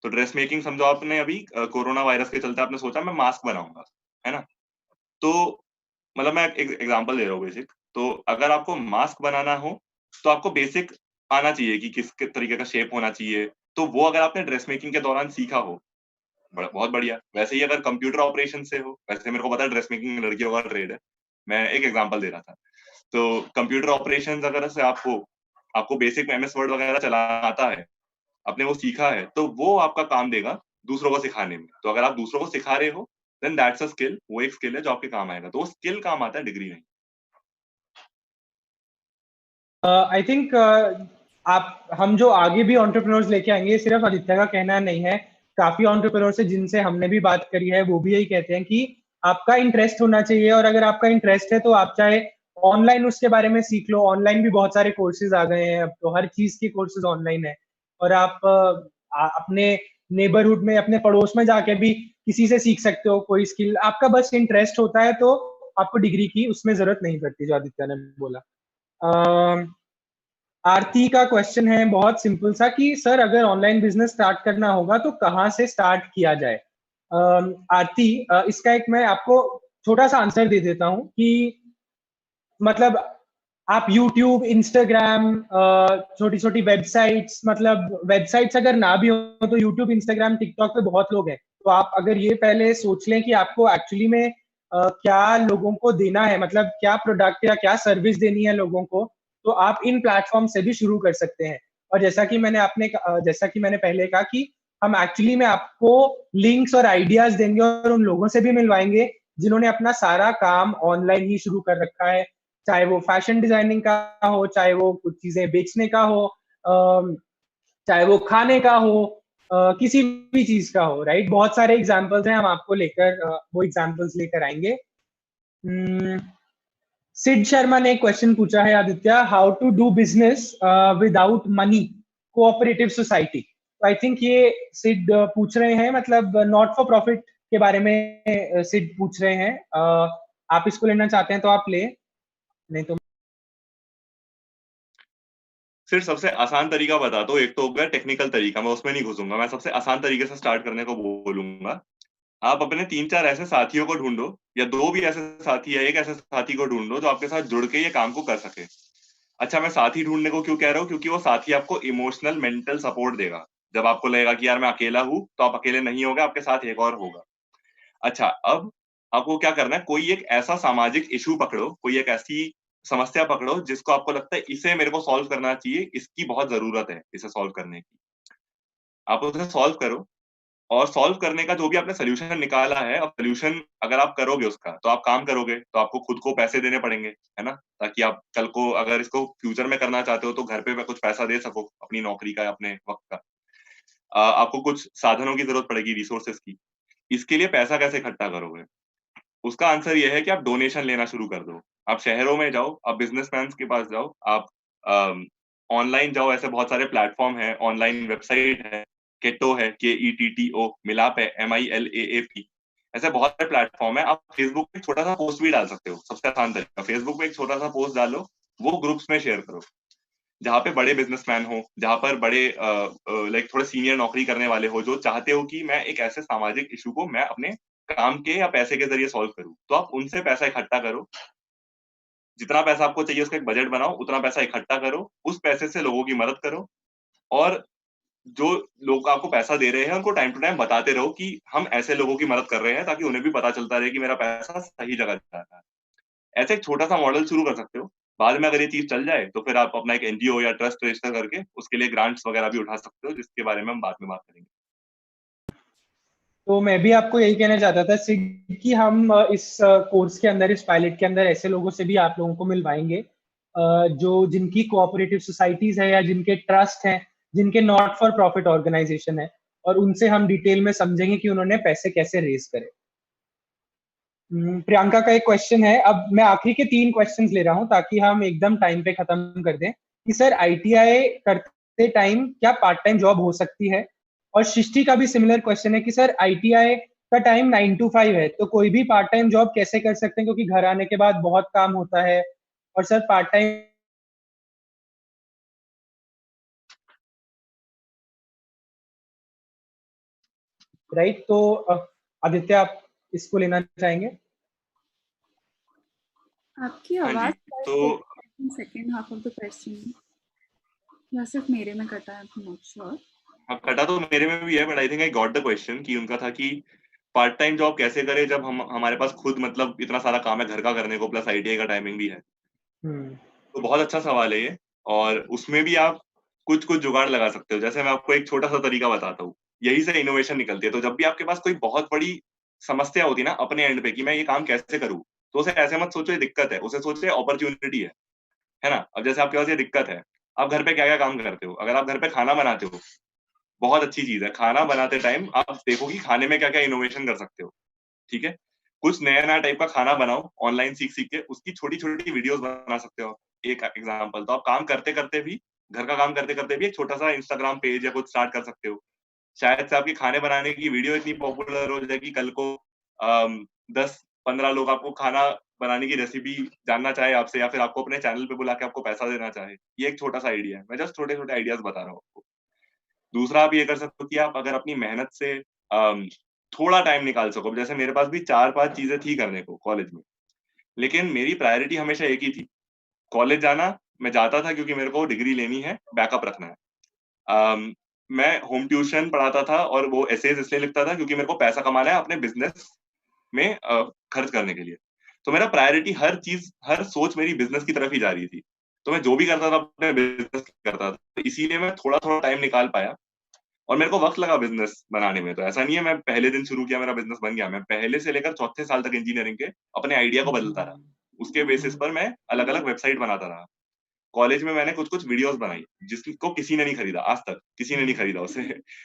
तो ड्रेस मेकिंग समझो आपने अभी कोरोना वायरस के चलते आपने सोचा मैं मास्क बनाऊंगा, है ना? तो मतलब मैं एक एग्जांपल दे रहा हूँ बेसिक। तो अगर आपको मास्क बनाना हो तो आपको बेसिक आना चाहिए कि किस तरीके का शेप होना चाहिए। तो वो अगर आपने ड्रेस मेकिंग के दौरान सीखा हो, बहुत बढ़िया। वैसे ही अगर कंप्यूटर ऑपरेशन से हो, वैसे मेरे को पता है ड्रेस मेकिंग लड़कियों का ट्रेड है, मैं एक एग्जांपल दे रहा था। तो कंप्यूटर ऑपरेशन अगर से आपको आपको बेसिक एमएस वर्ड वगैरह चलाना आता है, आपने वो सीखा है, तो वो आपका काम देगा दूसरों को सिखाने में। तो अगर आप दूसरों को सिखा रहे हो देन दैट्स अ स्किल, वो एक स्किल है जो आपके काम आएगा। तो वो स्किल काम आता है, डिग्री नहीं। आई थिंक आप हम जो आगे भी एंटरप्रेन्योर्स लेके आएंगे, सिर्फ आदित्य का कहना नहीं है, काफी एंटरप्रेन्योर से जिनसे हमने भी बात करी है वो भी यही कहते हैं कि आपका इंटरेस्ट होना चाहिए, और अगर आपका इंटरेस्ट है तो आप चाहे ऑनलाइन उसके बारे में सीख लो। ऑनलाइन भी बहुत सारे कोर्सेज आ गए हैं, अब तो हर चीज के कोर्सेज ऑनलाइन है, और आप अपने नेबरहुड में, अपने पड़ोस में जाके भी किसी से सीख सकते हो कोई स्किल। आपका बस इंटरेस्ट होता है तो आपको डिग्री की उसमें जरूरत नहीं पड़ती, जो आदित्य ने बोला। आरती का क्वेश्चन है बहुत सिंपल सा कि सर अगर ऑनलाइन बिजनेस स्टार्ट करना होगा तो कहाँ से स्टार्ट किया जाए। आरती, इसका एक मैं आपको छोटा सा आंसर दे देता हूँ कि मतलब आप YouTube, Instagram, छोटी छोटी वेबसाइट्स, मतलब वेबसाइट्स अगर ना भी हो तो YouTube, Instagram, TikTok पे बहुत लोग हैं। तो आप अगर ये पहले सोच लें कि आपको एक्चुअली में क्या लोगों को देना है, मतलब क्या प्रोडक्ट या क्या सर्विस देनी है लोगों को, तो आप इन प्लेटफॉर्म से भी शुरू कर सकते हैं। और जैसा कि मैंने पहले कहा कि हम एक्चुअली में आपको लिंक्स और आइडियाज देंगे और उन लोगों से भी मिलवाएंगे जिन्होंने अपना सारा काम ऑनलाइन ही शुरू कर रखा है, चाहे वो फैशन डिजाइनिंग का हो, चाहे वो कुछ चीजें बेचने का हो, चाहे वो खाने का हो, किसी भी चीज का हो, राइट। बहुत सारे एग्जांपल्स हैं, हम आपको लेकर वो एग्जांपल्स लेकर आएंगे। सिड शर्मा ने एक क्वेश्चन पूछा है Aditya, how to do business without money, cooperative society. तो आई थिंक ये सिड पूछ रहे हैं, मतलब नॉट फॉर प्रॉफिट के बारे में सिड पूछ रहे हैं। आप इसको लेना चाहते हैं तो आप ले, नहीं तो सिर्फ सबसे आसान तरीका बता दो। एक तो होगा टेक्निकल तरीका, मैं उसमें नहीं घुसूंगा, मैं सबसे आसान तरीके से स्टार्ट करने को बोलूंगा। आप अपने 3-4 ऐसे साथियों को ढूंढो, या 2 भी ऐसे साथी या एक ऐसे साथी को ढूंढो जो आपके साथ जुड़ के ये काम को कर सके। अच्छा, मैं साथी ढूंढने को क्यों कह रहा हूँ, क्योंकि वो साथी आपको इमोशनल मेंटल सपोर्ट देगा। जब आपको लगेगा कि यार मैं अकेला हूं, तो आप अकेले नहीं होगे, आपके साथ एक और होगा। अच्छा, अब आपको क्या करना है, कोई एक ऐसा सामाजिक इशू पकड़ो, कोई एक ऐसी समस्या पकड़ो जिसको आपको लगता है इसे मेरे को सॉल्व करना चाहिए, इसकी बहुत जरूरत है इसे सॉल्व करने की। आप उसे सॉल्व करो, और सॉल्व करने का जो भी आपने सोल्यूशन निकाला है, अब सोल्यूशन अगर आप करोगे उसका, तो आप काम करोगे, तो आपको खुद को पैसे देने पड़ेंगे, है ना, ताकि आप कल को अगर इसको फ्यूचर में करना चाहते हो तो घर पे कुछ पैसा दे सको अपनी नौकरी का या अपने वक्त का। आपको कुछ साधनों की जरूरत पड़ेगी, रिसोर्सेस की। इसके लिए पैसा कैसे इकट्ठा करोगे? उसका आंसर ये है कि आप डोनेशन लेना शुरू कर दो। आप शहरों में जाओ, आप बिजनेसमैन के पास जाओ, आप ऑनलाइन जाओ, ऐसे बहुत सारे प्लेटफॉर्म हैं, ऑनलाइन वेबसाइट है, केटो है, KETTO, मिलाप है, MILAAP। ऐसे बहुत सारे प्लेटफॉर्म है। आप फेसबुक पे एक छोटा सा पोस्ट भी डाल सकते हो, सबसे आसान तरीका, फेसबुक पे एक छोटा सा पोस्ट डालो, वो ग्रुप्स में शेयर करो, जहाँ पे बड़े बिजनेसमैन हो, जहाँ पर बड़े लाइक थोड़े सीनियर नौकरी करने वाले हो, जो चाहते हो कि मैं एक ऐसे सामाजिक इशू को मैं अपने काम के या पैसे के जरिए सॉल्व करूं, तो आप उनसे पैसा इकट्ठा करो। जितना पैसा आपको चाहिए उसका एक बजट बनाओ, उतना पैसा इकट्ठा करो, उस पैसे से लोगों की मदद करो, और जो लोग आपको पैसा दे रहे हैं उनको टाइम टू टाइम बताते रहो कि हम ऐसे लोगों की मदद कर रहे हैं, ताकि उन्हें भी पता चलता रहे कि मेरा पैसा सही जगह जा रहा है। ऐसे एक छोटा सा मॉडल शुरू कर सकते हो। बाद में अगर ये चीज चल जाए तो फिर आप अपना एक NGO या ट्रस्ट रजिस्टर करके उसके लिए ग्रांट्स वगैरह भी उठा सकते हो, जिसके बारे में हम बाद में बात करेंगे। तो मैं भी आपको यही कहना चाहता था सिड कि हम इस कोर्स के अंदर, इस पायलट के अंदर ऐसे लोगों से भी आप लोगों को मिलवाएंगे जो जिनकी कोऑपरेटिव सोसाइटीज है या जिनके ट्रस्ट हैं, जिनके नॉट फॉर प्रॉफिट ऑर्गेनाइजेशन है, और उनसे हम डिटेल में समझेंगे कि उन्होंने पैसे कैसे रेज करे। प्रियंका का एक क्वेश्चन है, अब मैं आखिरी के 3 क्वेश्चंस ले रहा हूं ताकि हम एकदम टाइम पे खत्म कर दें, कि सर ITI करते टाइम क्या पार्ट टाइम जॉब हो सकती है। और सृष्टि का भी सिमिलर क्वेश्चन है कि सर ITI का टाइम 9 to 5 है, तो कोई भी पार्ट टाइम जॉब कैसे कर सकते हैं, क्योंकि घर आने के बाद बहुत काम होता है, और सर पार्ट टाइम, राइट। तो आदित्य, आप इसको लेना चाहेंगे? आपकी हाँ जी, आवाज तो second half of the question या सिर्फ मेरे में कटा है, नॉट श्योर। अब कटा तो मेरे में भी है, but I think I got the question, कि उनका था कि पार्ट टाइम जॉब कैसे करें जब हम हमारे पास खुद मतलब इतना सारा काम है घर का करने को, प्लस ITI का टाइमिंग भी है। तो बहुत अच्छा सवाल है ये, और उसमें भी आप कुछ कुछ जुगाड़ लगा सकते हो। जैसे मैं आपको एक छोटा सा तरीका बताता हूँ, यही से इनोवेशन निकलती है। तो जब भी आपके पास कोई बहुत बड़ी समस्या होती है ना अपने एंड पे, कि मैं ये काम कैसे करूँ, तो उसे ऐसे मत सोचो ये दिक्कत है, उसे सोचो ये अपॉर्चुनिटी है। है ना? अब जैसे आपके पास ये दिक्कत है, आप घर पे क्या-क्या काम करते हो? अगर आप घर पे खाना बनाते हो, बहुत अच्छी चीज़ है। खाना बनाते टाइम आप देखो कि खाने में क्या-क्या इनोवेशन कर सकते हो, ठीक है? कुछ नया-नया टाइप का खाना बनाओ, ऑनलाइन सीख-सीख के, उसकी छोटी-छोटी वीडियोज़ बना सकते हो आप। एक एग्ज़ाम्पल, तो आप काम करते-करते भी, घर का काम करते-करते भी एक छोटा-सा इंस्टाग्राम पेज या कुछ स्टार्ट कर सकते हो। शायद से आपके खाने बनाने की वीडियो इतनी पॉपुलर हो जाए कि कल को 10-15 लोग आपको खाना बनाने की रेसिपी जानना चाहे आपसे, या फिर आपको अपने चैनल पे बुला के आपको पैसा देना चाहे। ये एक छोटा-सा आइडिया है। मैं जस्ट छोटे-छोटे आइडियाज़ बता रहा हूँ आपको। दूसरा आप ये कर सकते हो कि आप अगर अपनी मेहनत से थोड़ा टाइम निकाल सको, जैसे मेरे पास भी 4-5 चीज़ें थी करने को कॉलेज में, लेकिन मेरी प्रायोरिटी हमेशा एक ही थी, कॉलेज जाना। मैं जाता था क्योंकि मेरे को डिग्री लेनी है, बैकअप रखना है। अम, मैं होम ट्यूशन पढ़ाता था और वो एसेज इसलिए लिखता था क्योंकि मेरे को पैसा कमाना है अपने बिज़नेस में खर्च करने के लिए। तो मेरा प्रायोरिटी हर चीज़, हर सोच मेरी बिज़नेस की तरफ ही जा रही थी। तो मैं जो भी करता था अपने बिज़नेस करता था। तो इसीलिए मैं थोड़ा-थोड़ा टाइम निकाल पाया और मेरे को वक़्त लगा बिज़नेस बनाने में। तो ऐसा नहीं है मैं पहले दिन शुरू किया मेरा बिज़नेस बन गया। मैं पहले से लेकर चौथे साल तक इंजीनियरिंग के अपने आइडिया को बदलता रहा। उसके बेसिस पर मैं अलग-अलग वेबसाइट बनाता रहा। कॉलेज में मैंने कुछ-कुछ वीडियोज़ बनाई, जिसको किसी ने नहीं खरीदा आज तक, किसी ने नहीं खरीदा उसे।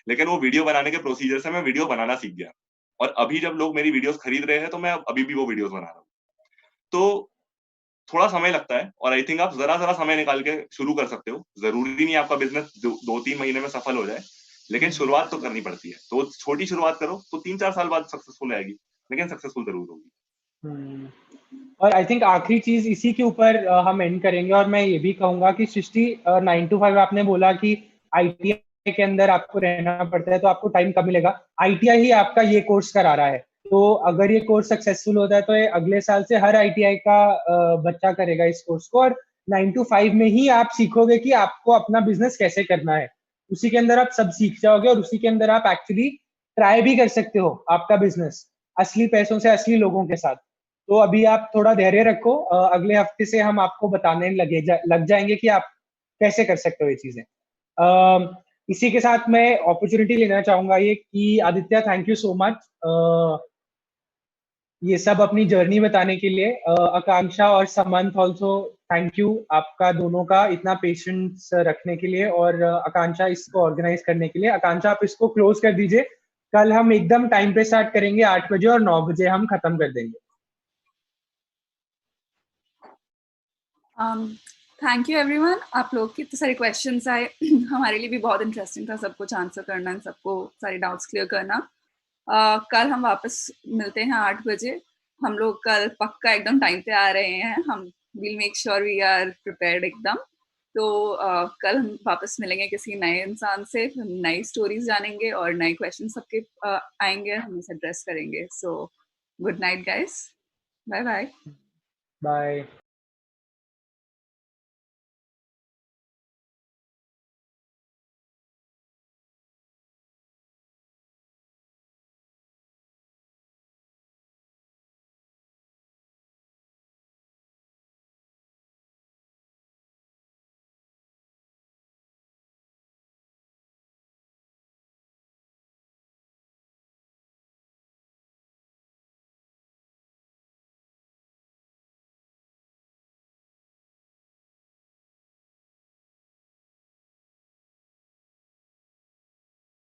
लेकिन वो वीडियो बनाने के प्रोसीजर से मैं वीडियो बनाना सीख गया। और अभी जब लोग मेरी वीडियोज़ खरीद रहे हैं, तो मैं अभी भी वो वीडियोज़ बना रहा हूँ। तो थोड़ा समय लगता है और आई थिंक आप ज़रा-ज़रा समय निकाल के शुरू कर सकते हो। ज़रूरी नहीं है आपका बिज़नेस 2-3 महीने में सफल हो जाए, लेकिन शुरुआत तो करनी पड़ती है। तो छोटी शुरुआत करो, तो 3-4 साल बाद सक्सेसफुल आएगी, लेकिन सक्सेसफुल ज़रूर होगी। और आई थिंक आखिरी चीज इसी के ऊपर हम एंड करेंगे, और मैं ये भी कहूंगा कि सृष्टि 9 to 5 आपने बोला कि आईटीआई के अंदर आपको रहना पड़ता है तो आपको टाइम कम मिलेगा। आईटीआई ही आपका ये कोर्स करा रहा है, तो अगर ये कोर्स सक्सेसफुल होता है तो ये अगले साल से हर आईटीआई का बच्चा करेगा इस कोर्स को, और 9 to 5 में ही आप सीखोगे कि आपको अपना बिजनेस कैसे करना है। उसी के अंदर आप सब सीख जाओगे और उसी के अंदर आप एक्चुअली ट्राई भी कर सकते हो आपका बिजनेस असली पैसों से, असली लोगों के साथ। तो अभी आप थोड़ा धैर्य रखो, अगले हफ्ते से हम आपको बताने लग जाएंगे कि आप कैसे कर सकते हो ये चीजें। इसी के साथ मैं अपॉर्चुनिटी लेना चाहूंगा ये कि Aditya, thank you so much ये सब अपनी जर्नी बताने के लिए। आकांक्षा और समंत ऑल्सो थैंक यू आपका दोनों का इतना पेशेंस रखने के लिए, और आकांक्षा इसको ऑर्गेनाइज करने के लिए। आकांक्षा आप इसको क्लोज कर दीजिए। कल हम एकदम टाइम पे स्टार्ट करेंगे 8 बजे और 9 बजे हम खत्म कर देंगे। Thank you everyone. आप लोग के इतने सारे क्वेश्चंस आए, हमारे लिए भी बहुत इंटरेस्टिंग था सब कुछ आंसर करना, सबको सारे डाउट्स क्लियर करना। कल हम वापस मिलते हैं 8 बजे। हम लोग कल पक्का एकदम टाइम पे आ रहे हैं। हम will make sure we are prepared एकदम। तो कल हम वापस मिलेंगे किसी नए इंसान से, हम नई स्टोरीज जानेंगे और नए क्वेश्चन सबके आएंगे, हम उसे एड्रेस करेंगे। So good night guys, bye bye. Bye.